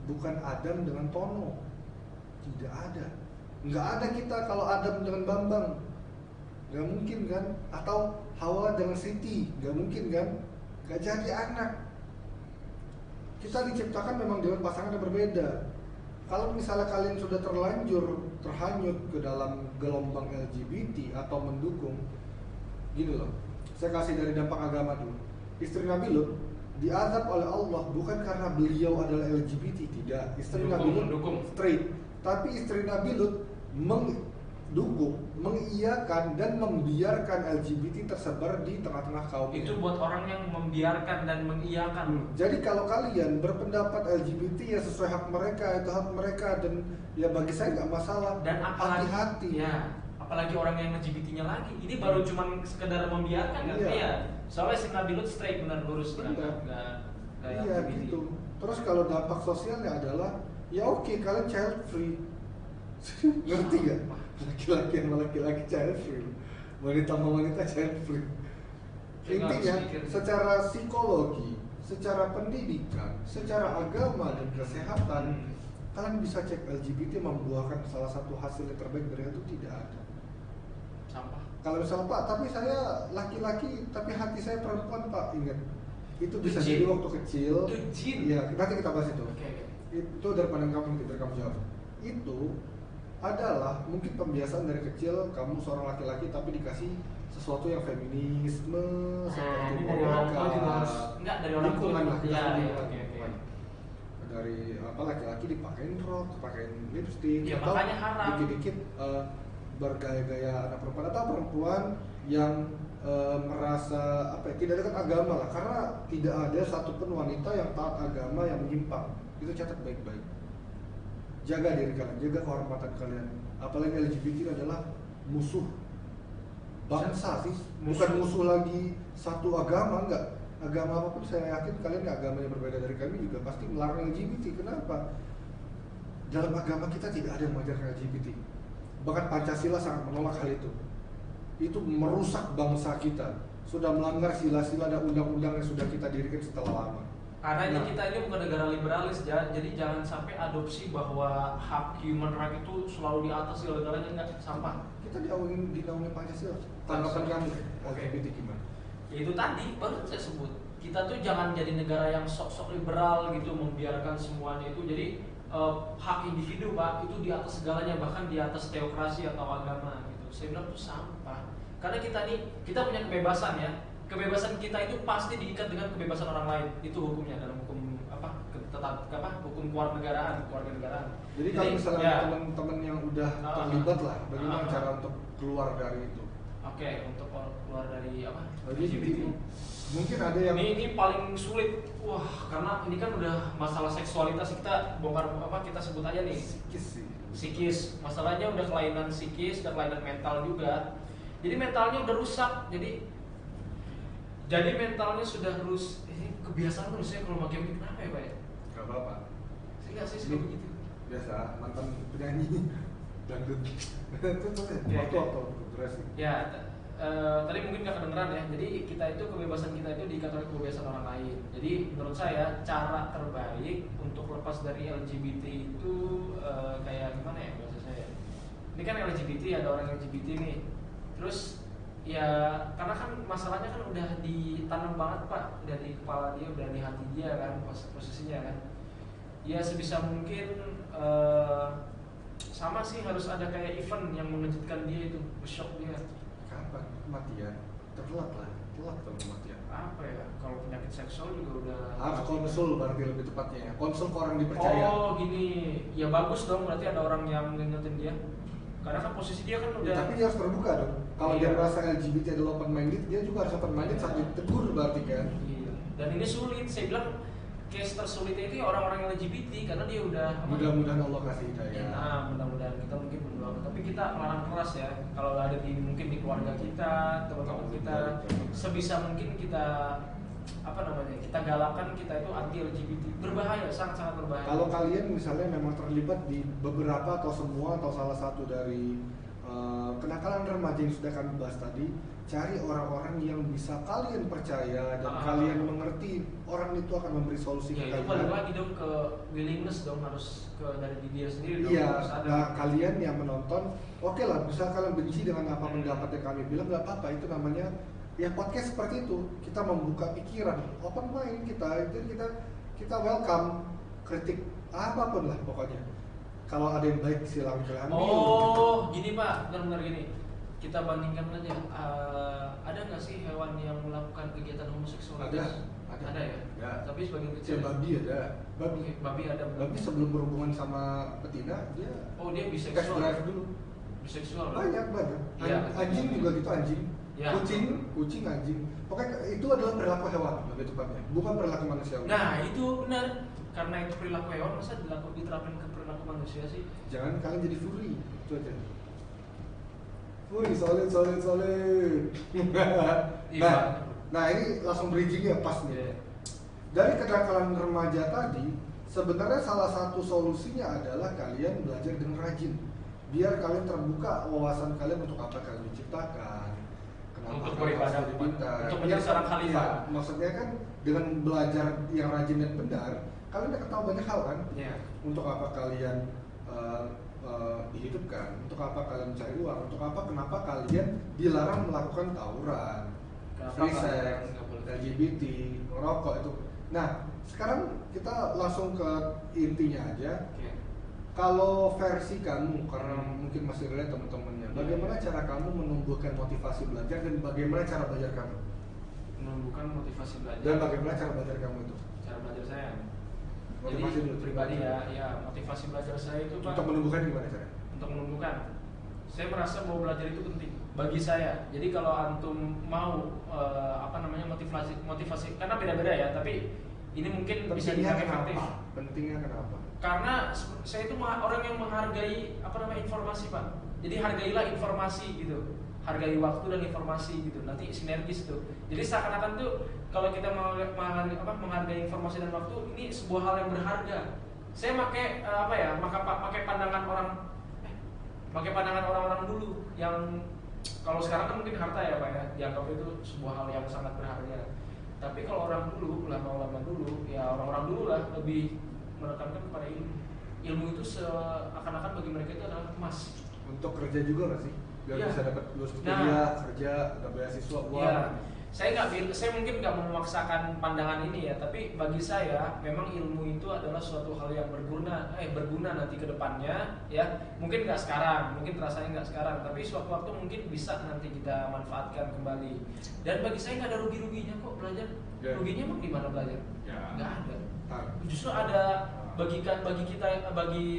bukan Adam dengan Tono. Tidak ada. Nggak ada kita kalau Adam dengan Bambang. Nggak mungkin kan? Atau Hawa dengan Siti, nggak mungkin kan? Nggak jadi anak. Kita diciptakan memang dengan pasangan yang berbeda. Kalau misalnya kalian sudah terlanjur terhanyut ke dalam gelombang LGBT atau mendukung, gini loh, saya kasih dari dampak agama dulu. Istri Nabi Lut diazab oleh Allah bukan karena beliau adalah LGBT, tidak. Istri Nabi Lut straight, tapi istri Nabi Lut mendukung, mengiyakan dan membiarkan LGBT tersebar di tengah-tengah kaumnya. Itu buat orang yang membiarkan dan mengiyakan. Jadi kalau kalian berpendapat LGBT ya sesuai hak mereka, itu hak mereka, dan ya bagi saya nggak masalah. Dan apalagi hati-hati. Ya, apalagi orang yang LGBT-nya lagi. Ini baru cuma sekedar membiarkan kan? Iya. Iya. Soalnya si Nabi Lut straight benar lurus Benar. nggak Iya gitu. Terus kalau dampak sosialnya adalah ya oke, kalian child free. Ngerti gak? Laki-laki sama laki-laki child free, wanita sama wanita child free. Intinya secara psikologi, secara pendidikan, secara agama dan kesehatan, kalian bisa cek LGBT membuahkan salah satu hasil yang terbaik dari itu tidak ada. Sampah. Kalau misalnya Pak, tapi saya laki-laki, tapi hati saya perempuan Pak, ingat itu bisa Jin. jadi waktu kecil. Itu jin. Iya, nanti kita bahas itu. Oke. Itu dari pandang kamu, dari kamu jawab. Itu adalah mungkin pembiasaan dari kecil kamu seorang laki-laki tapi dikasih sesuatu yang feminisme seperti Ini dari orang tua juga harus enggak dari orang tua. lingkungan lah, Iya, iya, lingkungan. oke. Dari apa laki-laki dipakein rok, dipakein lipstick, Ya, atau makanya haram. dikit-dikit bergaya-gaya anak perempuan atau perempuan yang merasa apa ya, tidak dekat agama lah, karena tidak ada satupun wanita yang taat agama yang menyimpang. Itu catat baik-baik. Jaga diri kalian, jaga kehormatan kalian. Apalagi LGBT adalah musuh bangsa sih, bukan musuh lagi satu agama, enggak. Agama apapun saya yakin kalian agama yang berbeda dari kami juga pasti melarang LGBT. Kenapa? dalam agama kita tidak ada yang mengajarkan LGBT. Bahkan Pancasila sangat menolak hal itu. Itu merusak bangsa kita. Sudah melanggar sila-sila dan undang-undang yang sudah kita dirikan setelah lama. Karena kita ini bukan negara liberalis, jadi jangan sampai adopsi bahwa hak human right itu selalu di atas segala-galanya, enggak, sampah. Kita dinaungi Pancasila. Tanggapan kamu LGBT gimana? Ya itu tadi baru saya sebut. Kita tuh jangan jadi negara yang sok-sok liberal gitu, membiarkan semuanya itu. Jadi hak individu Pak itu di atas segalanya, bahkan di atas teokrasi atau agama gitu. Saya bilang itu sampah. Karena kita punya kebebasan ya. Kebebasan kita itu pasti diikat dengan kebebasan orang lain. Itu hukumnya dalam hukum hukum kewarganegaraan. Jadi kalau misalnya ya, teman-teman yang udah terlibat lah, bagaimana cara untuk keluar dari itu? Oke, untuk keluar dari apa? LGBT. Mungkin ada yang ini paling sulit. Wah, karena ini kan udah masalah seksualitas, kita bongkar kita sebut aja nih. Psikis. Masalahnya udah kelainan psikis dan kelainan mental juga. Jadi mentalnya udah rusak. Jadi mentalnya sudah ini kebiasaan manusia kalau pakai mic kenapa ya Pak ya? Gak apa-apa. Saya suka begitu. Biasa, mantan penyanyi dangdut. Itu durasi. Ya, tadi mungkin gak kedengeran ya. Jadi kebebasan kita itu diikat oleh kebebasan orang lain. Jadi menurut saya cara terbaik untuk lepas dari LGBT itu kayak gimana ya bahasa saya? Ini kan LGBT, ada orang LGBT nih. Terus ya karena kan masalahnya kan udah ditanam banget Pak, udah di kepala dia, udah di hati dia kan posisinya kan. Ya sebisa mungkin sama sih harus ada kayak event yang mengejutkan dia itu, shock dia. Kapan kematian? Telat kalau kematian. Apa ya? Kalau penyakit seksual juga udah harus konsul berarti lebih tepatnya. Konsul ke orang dipercaya. Oh gini, ya bagus dong berarti ada orang yang ngingetin dia. Karena kan posisi dia kan udah. Ya, tapi dia harus terbuka dong. Kalau dia merasa LGBT adalah open minded, dia juga harus open minded saat ditegur berarti kan. Iya. Dan ini sulit, saya bilang case tersulitnya itu orang-orang LGBT karena dia udah. Mudah-mudahan Allah kasih hidayah. Nah, mudah-mudahan kita mungkin berdoa. Tapi kita melarang keras ya. Kalau ada mungkin di keluarga kita, teman-teman kita, sebisa mungkin kita kita galakan kita itu anti LGBT. Berbahaya, sangat-sangat berbahaya. Kalau kalian misalnya memang terlibat di beberapa atau semua atau salah satu dari kenakalan remaja yang sudah kami bahas tadi, cari orang-orang yang bisa kalian percaya dan kalian mengerti orang itu akan memberi solusi ke kalian. Balik lagi dong ke willingness dong, harus dari diri sendiri dong. Iya, nah kalian yang menonton, oke lah, bisa kalian benci dengan apa pendapat yang kami bilang, nggak apa-apa, itu namanya ya podcast seperti itu. Kita membuka pikiran, open mind kita, jadi kita welcome kritik apapun lah pokoknya. Kalau ada yang baik silakan kalian ambil. Oh, gini Pak, benar-benar gini. Kita bandingkan aja. Ada nggak sih hewan yang melakukan kegiatan homoseksual? Ada ya. Ya. Tapi sebagian kecil. Ya, babi ada. Babi ada. Babi sebelum berhubungan sama betina dia. Oh, dia biseksual. Drive dulu. Biseksual. Banyak. Ya, anjing juga gitu, anjing. Ya. Kucing, anjing. Pokoknya itu adalah perilaku hewan lebih tepatnya, bukan perilaku manusia. Nah, itu benar. Karena itu perilaku hewan, masa diterapin ke perilaku manusia sih? Jangan kalian jadi furry, itu aja. Furry, solid. Nah ini langsung bridgingnya pas nih. Yeah. Dari kenakalan remaja tadi, sebenarnya salah satu solusinya adalah kalian belajar dengan rajin. Biar kalian terbuka wawasan kalian untuk apa kalian diciptakan. Untuk beribadah, untuk menjadi seorang khalifah. Maksudnya kan dengan belajar yang rajin dan benar, kalian udah ketahui banyak hal kan? Yeah. Untuk apa kalian dihidupkan, untuk apa kalian mencari uang, untuk apa, kenapa kalian dilarang melakukan tawuran, free sex, LGBT, merokok itu. Nah, sekarang kita langsung ke intinya aja. Okay. Kalau versi kamu, karena mungkin masih relate teman-temannya, bagaimana cara kamu menumbuhkan motivasi belajar dan bagaimana cara belajar kamu? Menumbuhkan motivasi belajar. Dan bagaimana cara belajar kamu itu? Cara belajar saya. Motivasi jadi pribadi ya motivasi belajar saya itu Pak. Untuk menumbuhkan gimana cara? Untuk menumbuhkan, saya merasa bahwa belajar itu penting bagi saya. Jadi kalau antum mau motivasi karena beda-beda ya, tapi ini mungkin bisa dipakai efektif. Pentingnya kenapa? Karena saya itu orang yang menghargai informasi Pak. Jadi hargailah informasi gitu. Hargai waktu dan informasi gitu. Nanti sinergis tuh. Jadi seakan-akan tuh kalau kita menghargai informasi dan waktu, ini sebuah hal yang berharga. saya pakai apa ya, pakai pandangan orang-orang dulu yang kalau sekarang kan mungkin harta ya Pak ya, dianggap itu sebuah hal yang sangat berharga. Tapi kalau orang dulu, ulama-ulama dulu, ya orang-orang dulu lah lebih menekankan kepada ilmu. Ilmu itu seakan-akan bagi mereka itu adalah emas. Untuk kerja juga nggak sih? Biar Ya. bisa dapat lulus kuliah, kerja, dapat beasiswa, uang. Ya, saya mungkin nggak memaksakan pandangan ini ya, tapi bagi saya memang ilmu itu adalah suatu hal yang berguna nanti ke depannya ya. Mungkin nggak sekarang, mungkin terasanya nggak sekarang, tapi suatu waktu mungkin bisa nanti kita manfaatkan kembali. Dan bagi saya nggak ada rugi-ruginya kok belajar. Ya. Ruginya emang di mana belajar? Ya. Nggak ada. Ah. Justru ada bagi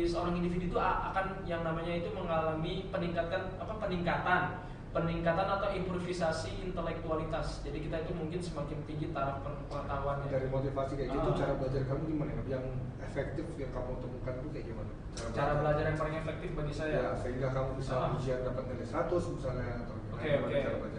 seorang individu itu akan yang namanya itu mengalami peningkatan atau improvisasi intelektualitas. Jadi kita itu mungkin semakin tinggi taraf pengetahuannya. Dari motivasi kayak gitu, cara belajar kamu gimana? Yang efektif yang kamu temukan itu kayak gimana? Cara belajar yang paling efektif bagi saya. Ya, sehingga kamu bisa ujian dapat nilai 100 misalnya atau Oke.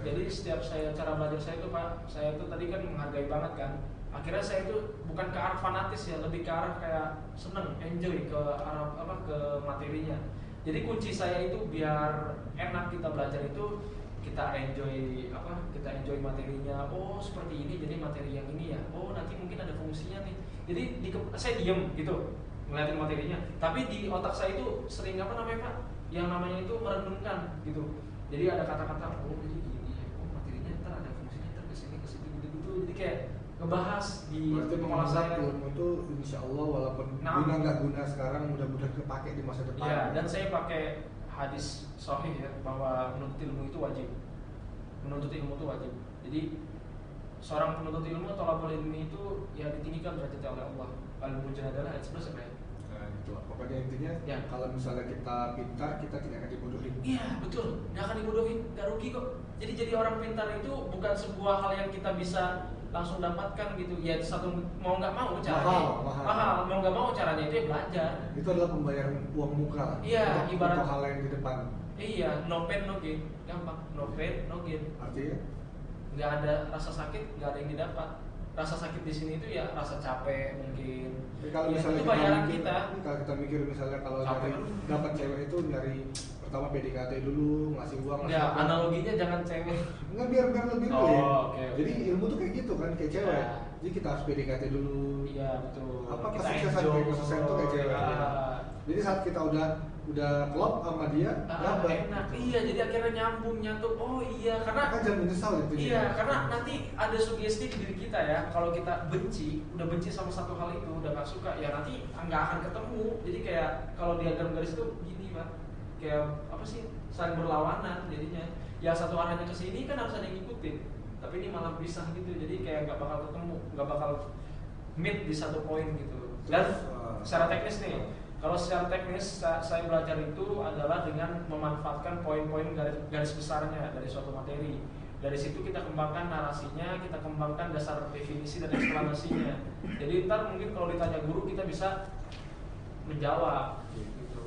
Jadi setiap cara belajar saya itu Pak, saya itu tadi kan menghargai banget kan. Akhirnya saya itu bukan ke arah fanatis ya, lebih ke arah kayak seneng, enjoy ke arah ke materinya. Jadi kunci saya itu biar enak kita belajar itu kita enjoy materinya. Oh seperti ini, jadi materi yang ini ya. Oh nanti mungkin ada fungsinya nih. Jadi saya diem gitu ngeliatin materinya. Tapi di otak saya itu sering Pak? Yang namanya itu merenungkan gitu. Jadi ada kata-kata, oh jadi gini ya. Oh materinya ntar ada fungsinya, ntar kesini gitu. Jadi kayak ngebahas di kepala saya. Ilmu itu insya Allah walaupun guna nggak guna sekarang mudah-mudahan kepake di masa depan. Iya, dan saya pakai hadis sahih ya bahwa menuntut ilmu itu wajib. Jadi seorang penuntut ilmu atau thalabul ilmi itu ya ditinggikan derajatnya oleh Allah. Al-Mujadalah ayat 11 ya. Nah, gitu lah. Pokoknya intinya Ya. kalau misalnya kita pintar, kita tidak akan dibodohin. Iya, betul. Nggak akan dibodohin, nggak rugi kok. Jadi orang pintar itu bukan sebuah hal yang kita bisa langsung dapatkan gitu. Ya satu mau nggak mau caranya. Mahal. Mau nggak mau caranya itu ya belajar. Itu adalah pembayaran uang muka lah. Iya, ibarat untuk hal yang di depan. Iya, no pain no gain. Gampang. No pain no gain. Artinya Nggak ada rasa sakit, nggak ada yang didapat. Rasa sakit di sini itu ya rasa capek mungkin. kalau Ya, misalnya itu bayaran mikir, kita. kalau kita mikir misalnya kalau Capek. nyari dapat cewek itu nyari pertama PDKT dulu, ngasih uang, ngasih Ya, apa. analoginya jangan cewek. Enggak biar lebih real. Oke. Jadi ilmu tuh kayak gitu kan, kayak cewek. Ya. Jadi kita harus PDKT dulu. Iya, betul. Apa Kita kesuksesan tuh kayak cewek. Ah. Jadi saat kita udah klop sama dia, dapat. Enak. Iya, jadi akhirnya nyatu. Oh iya, karena Kan jangan menyesal itu. iya, karena nanti ada sugesti di diri kita ya. Kalau kita udah benci sama satu hal itu, udah gak suka, ya nanti nggak akan ketemu. Jadi kayak kalau diagram garis itu gini Pak, kayak apa sih, saling berlawanan jadinya. Yang satu arahnya ke sini kan harus ada yang ngikutin, tapi ini malah pisah gitu. Jadi kayak nggak bakal ketemu, nggak bakal meet di satu poin gitu. Dan secara teknis nih, kalau secara teknis saya belajar itu adalah dengan memanfaatkan poin-poin garis besarnya dari suatu materi. Dari situ kita kembangkan narasinya, kita kembangkan dasar definisi dan eksplanasinya. Jadi ntar mungkin kalau ditanya guru kita bisa menjawab. Gitu.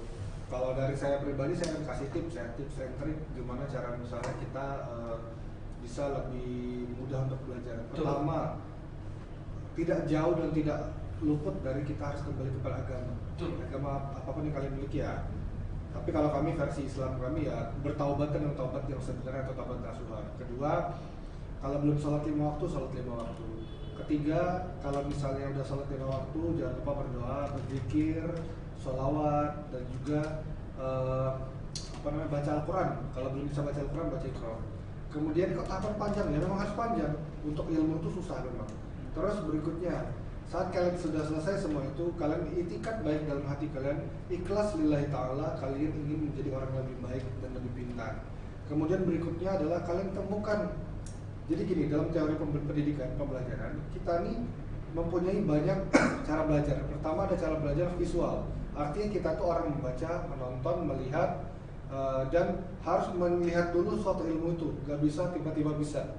Kalau dari saya pribadi saya akan kasih tips and trik gimana cara misalnya kita bisa lebih mudah untuk belajar. Pertama, tidak jauh dan tidak luput dari kita harus kembali kepada agama. Agama apapun yang kalian miliki ya. Tapi kalau kami versi Islam kami ya bertaubat dengan taubat yang sebenarnya atau taubat nasuha. Kedua, kalau belum sholat 5 waktu, sholat 5 waktu. Ketiga, kalau misalnya udah sholat 5 waktu, jangan lupa berdoa, berzikir, sholawat, dan juga baca Al-Quran. Kalau belum bisa baca Al-Quran, baca Iqra. Kemudian tahapan panjang ya, memang harus panjang. Untuk ilmu itu susah memang. Terus berikutnya, saat kalian sudah selesai semua itu, kalian itikad baik dalam hati kalian, ikhlas lillahi ta'ala, kalian ingin menjadi orang yang lebih baik dan lebih pintar. Kemudian berikutnya adalah kalian temukan. Jadi gini, dalam teori pendidikan, pembelajaran, kita nih mempunyai banyak cara belajar. Pertama ada cara belajar visual. Artinya kita tuh orang membaca, menonton, melihat, dan harus melihat dulu suatu ilmu itu. Gak bisa tiba-tiba bisa.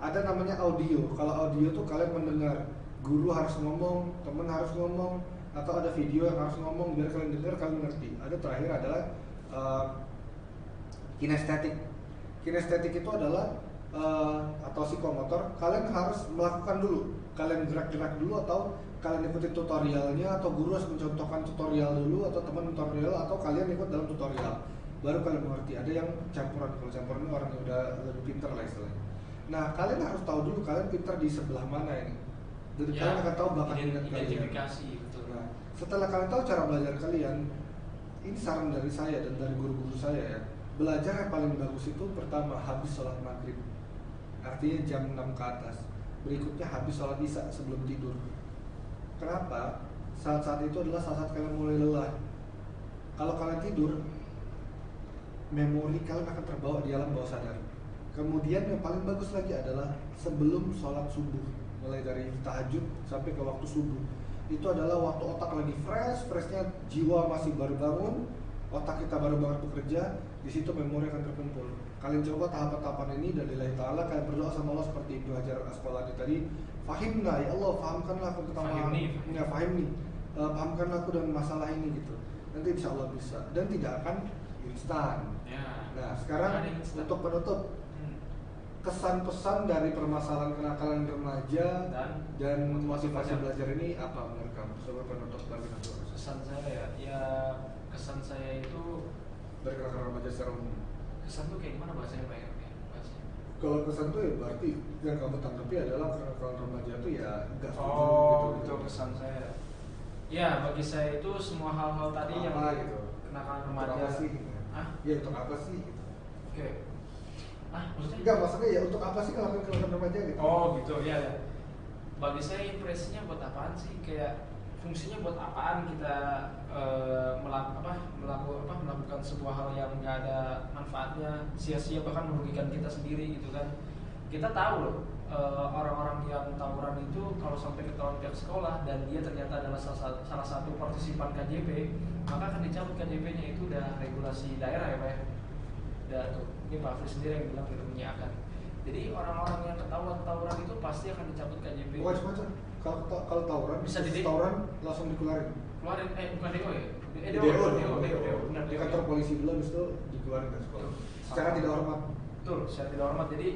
Ada namanya audio. Kalau audio tuh kalian mendengar. Guru harus ngomong, teman harus ngomong, atau ada video yang harus ngomong biar kalian dengar, kalian ngerti. Ada terakhir adalah kinestetik. Kinestetik itu adalah atau psikomotor, kalian harus melakukan dulu. Kalian gerak-gerak dulu atau kalian ikuti tutorialnya, atau guru harus mencontohkan tutorial dulu, atau teman tutorial, atau kalian ikut dalam tutorial. Baru kalian mengerti. Ada yang campuran. Kalau campuran ini orang yang udah lebih pintar lah istilahnya. Nah, kalian harus tahu dulu kalian pintar di sebelah mana ini. Jadi kalian akan tahu bakat minat kalian. Identifikasi, betul. Nah, setelah kalian tahu cara belajar kalian, ini saran dari saya dan dari guru-guru saya ya. Belajar yang paling bagus itu pertama habis sholat maghrib, artinya jam 6 ke atas. Berikutnya habis sholat isya sebelum tidur. Kenapa? Saat-saat itu adalah saat-saat kalian mulai lelah. Kalau kalian tidur, memori kalian akan terbawa di alam bawah sadar. Kemudian yang paling bagus lagi adalah sebelum sholat subuh, mulai dari tahajud sampai ke waktu subuh. Itu adalah waktu otak lagi freshnya, jiwa masih baru bangun, otak kita baru banget bekerja. Di situ memori akan terkumpul. Kalian coba tahapan-tahapan ini dan lillahi ta'ala kalian berdoa sama Allah seperti Ibnu Hajar Asqalani tadi. Fahimna ya Allah, fahamkanlah aku tentang fahimni. Pahamkanlah aku dengan masalah ini gitu. Nanti insya Allah bisa dan tidak akan instan. Ya. Nah sekarang untuk penutup, kesan pesan dari permasalahan kenakalan remaja dan motivasi belajar ini apa menurut kamu? Sebagai penutup dari kesan saya ya kesan saya itu dari kenakalan remaja secara umum. Kesan tuh kayak gimana bahasanya Pak ya? Kalau kesan tuh ya berarti yang kamu tanggapi adalah kenakalan remaja itu ya enggak setuju gitu kesan saya. Ya bagi saya itu semua hal-hal tadi apa, yang gitu. kenakalan remaja. Untuk apa sih? Ya untuk apa sih? Gitu. Oke. Maksudnya? Enggak, maksudnya ya untuk apa sih kalau kenakalan remaja gitu? Oh gitu ya. Bagi saya impresinya buat apaan sih? Kayak fungsinya buat apaan kita melakukan sebuah hal yang nggak ada manfaatnya, sia-sia bahkan merugikan kita sendiri gitu kan. Kita tahu loh orang-orang yang tawuran itu kalau sampai ketahuan pihak sekolah dan dia ternyata adalah salah satu partisipan KJP, maka akan dicabut KJP-nya. Itu udah regulasi daerah ya Pak ya. Udah tuh, ini Pak Afri sendiri yang bilang gitu menyiapkan. Jadi orang-orang yang ketahuan tawuran itu pasti akan dicabut KJP. Macam-macam. Kalau tawuran bisa tawuran langsung dikeluarin. Keluarin bukan DO ya? DO. Benar, di kantor polisi dulu habis itu dikeluarin dari sekolah. Secara tidak hormat. Betul, secara tidak hormat. Jadi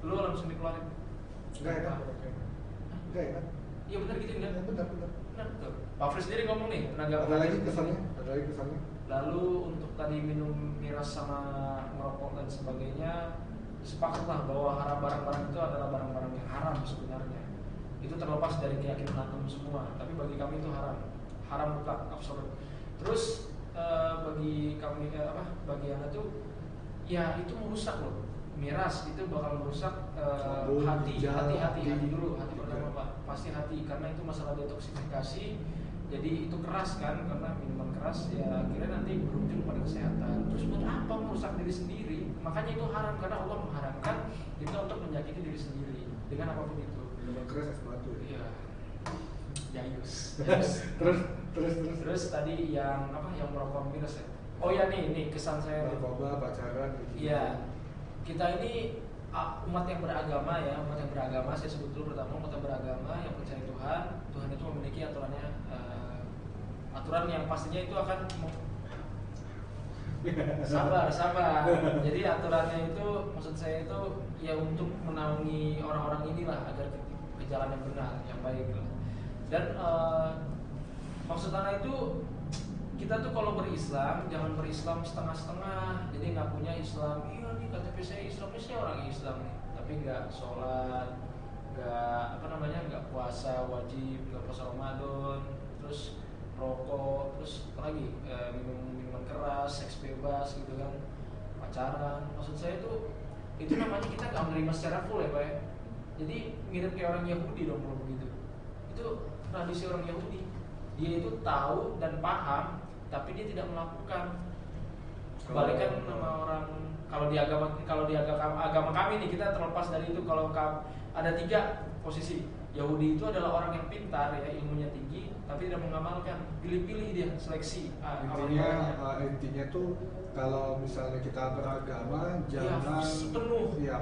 lu langsung dikeluarin. Enggak ya? Enggak ya? Iya benar gitu enggak? Benar. Benar betul. Pak Fris sendiri ngomong nih, tenaga Ada lagi kesannya? Lalu untuk tadi minum miras sama merokok dan sebagainya, sepakatlah bahwa barang-barang itu adalah barang-barang yang haram sebenarnya. Itu terlepas dari keyakinan antum semua, tapi bagi kami itu haram mutlak, absolut. Terus bagi kami bagi anak tuh ya itu merusak loh. Miras itu bakal merusak hati dulu, hati pertama Pak, pasti hati, karena itu masalah detoksifikasi. Jadi itu keras kan, karena minuman keras ya akhirnya nanti berujung pada kesehatan. Terus buat apa merusak diri sendiri? Makanya itu haram, karena Allah mengharamkan kita untuk menyakiti diri sendiri dengan apapun itu. Minuman keras es batu ya? Iya. Jayus. Terus tadi yang yang merokok miras ya. Oh ya nih kesan saya. Narkoba, pacaran gitu. Iya. Kita ini umat yang beragama ya, saya sebut dulu pertama umat yang beragama yang percaya Tuhan itu memiliki aturannya, aturan yang pastinya itu akan sabar. Jadi aturannya itu maksud saya itu ya untuk menaungi orang-orang inilah agar ke jalan yang benar, yang baik lah. Dan maksud anak itu kita tuh kalau berislam jangan berislam setengah-setengah. Jadi nggak punya Islam, iya nih KTP saya Islam, saya orang Islam nih, tapi nggak sholat, nggak puasa wajib, nggak puasa Ramadan, terus rokok, terus apa lagi minuman keras, seks bebas gitu kan, pacaran. Maksud saya itu namanya kita nggak menerima secara full ya Pak ya. Jadi mirip kayak orang Yahudi dong kalau begitu. Itu tradisi orang Yahudi. Dia itu tahu dan paham, tapi dia tidak melakukan. Kebalikan sama orang kalau di agama kami nih, kita terlepas dari itu. Kalau ada 3 posisi. Yahudi itu adalah orang yang pintar ya, ilmunya tinggi, tapi tidak mengamalkan. Pilih-pilih dia, seleksi. Intinya tuh kalau misalnya kita beragama jangan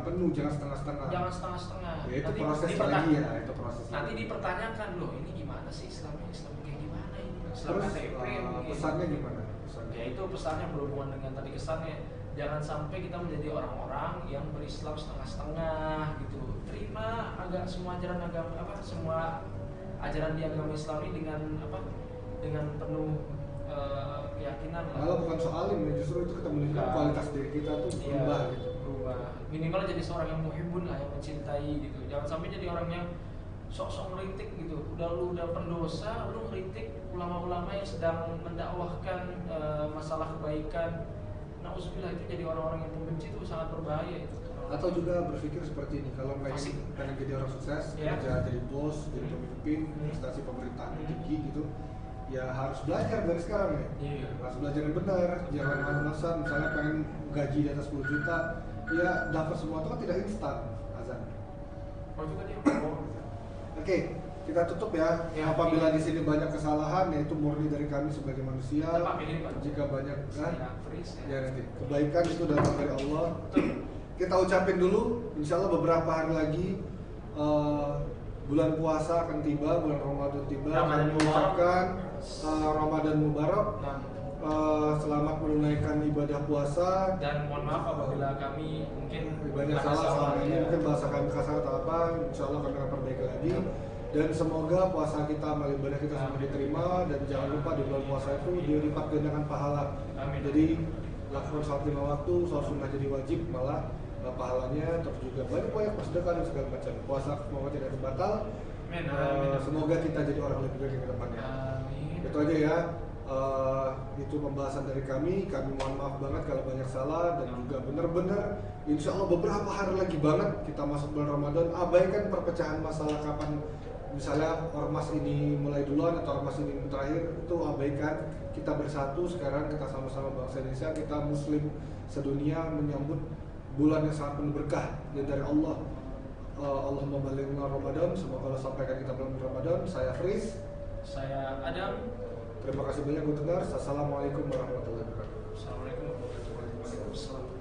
penuh, jangan setengah-setengah. Jangan setengah-setengah. Ya, itu proses lagi ya, itu proses. Nanti dipertanyakan loh, ini gimana sih Islamnya kayak gimana ini? Islam Terus KTP pesannya gimana? Ya itu pesannya berhubungan dengan tadi kesannya. jangan sampai kita menjadi orang-orang yang berislam setengah-setengah gitu. Terima semua ajaran agama semua ajaran di agama Islam ini dengan penuh keyakinan lah. Kalau bukan soal ini, justru itu kita menunjukkan kualitas diri kita tuh berubah gitu. Berubah. Minimal jadi seorang yang muhibbun lah, yang mencintai gitu. Jangan sampai jadi orang yang sok-sok ngeritik gitu. Udah pendosa, lu ngeritik ulama-ulama yang sedang mendakwahkan masalah kebaikan. Nauzubillah, itu jadi orang-orang yang pembenci itu sangat berbahaya itu. Atau juga berpikir seperti ini, kalau pengen jadi orang sukses, kerja jadi bos, jadi pemimpin, instansi pemerintahan tinggi gitu, ya harus belajar dari sekarang ya. Harus belajar yang benar, jangan malas-malasan. Misalnya pengen gaji di atas 10 juta, ya dapat semua itu kan tidak instan, Azan. Oh itu kan dia. Oke, kita tutup ya. Apabila di sini banyak kesalahan, yaitu murni dari kami sebagai manusia. Jika banyak ya nanti kebaikan itu datang dari Allah. Kita ucapin dulu, insya Allah beberapa hari lagi bulan puasa akan tiba, bulan Ramadan tiba. Kami mengucapkan Ramadan Mubarak. Selamat menunaikan ibadah puasa. Dan mohon maaf apabila kami mungkin banyak salah ini, mungkin bahasa kami kasar atau apa, insya Allah kami akan perbaiki lagi. Dan semoga puasa kita, amal ibadah kita semua diterima. Dan jangan lupa di bulan puasa itu dilipat gandakan pahala. Amin. Jadi lakukan sholat 5 waktu, sholat sunnah jadi wajib malah pahalanya. Terus juga banyak bersedekah dan segala macam. Puasa semoga tidak terbatal. Semoga kita jadi orang lebih baik ke depannya. Amin. Itu aja ya. Itu pembahasan dari kami mohon maaf banget kalau banyak salah, dan juga benar-benar insya Allah beberapa hari lagi banget kita masuk bulan Ramadan. Abaikan perpecahan masalah kapan misalnya ormas ini mulai duluan atau ormas ini terakhir, itu abaikan. Kita bersatu sekarang, kita sama-sama bangsa Indonesia, kita muslim sedunia menyambut bulan yang sangat penuh berkah dari Allah. Allahumma balighna Ramadan. Semoga Allah sampaikan kita bulan Ramadan. Saya Fris, saya Adam. Terima kasih banyak untuk dengar. Assalamualaikum warahmatullahi wabarakatuh. Assalamualaikum warahmatullahi wabarakatuh.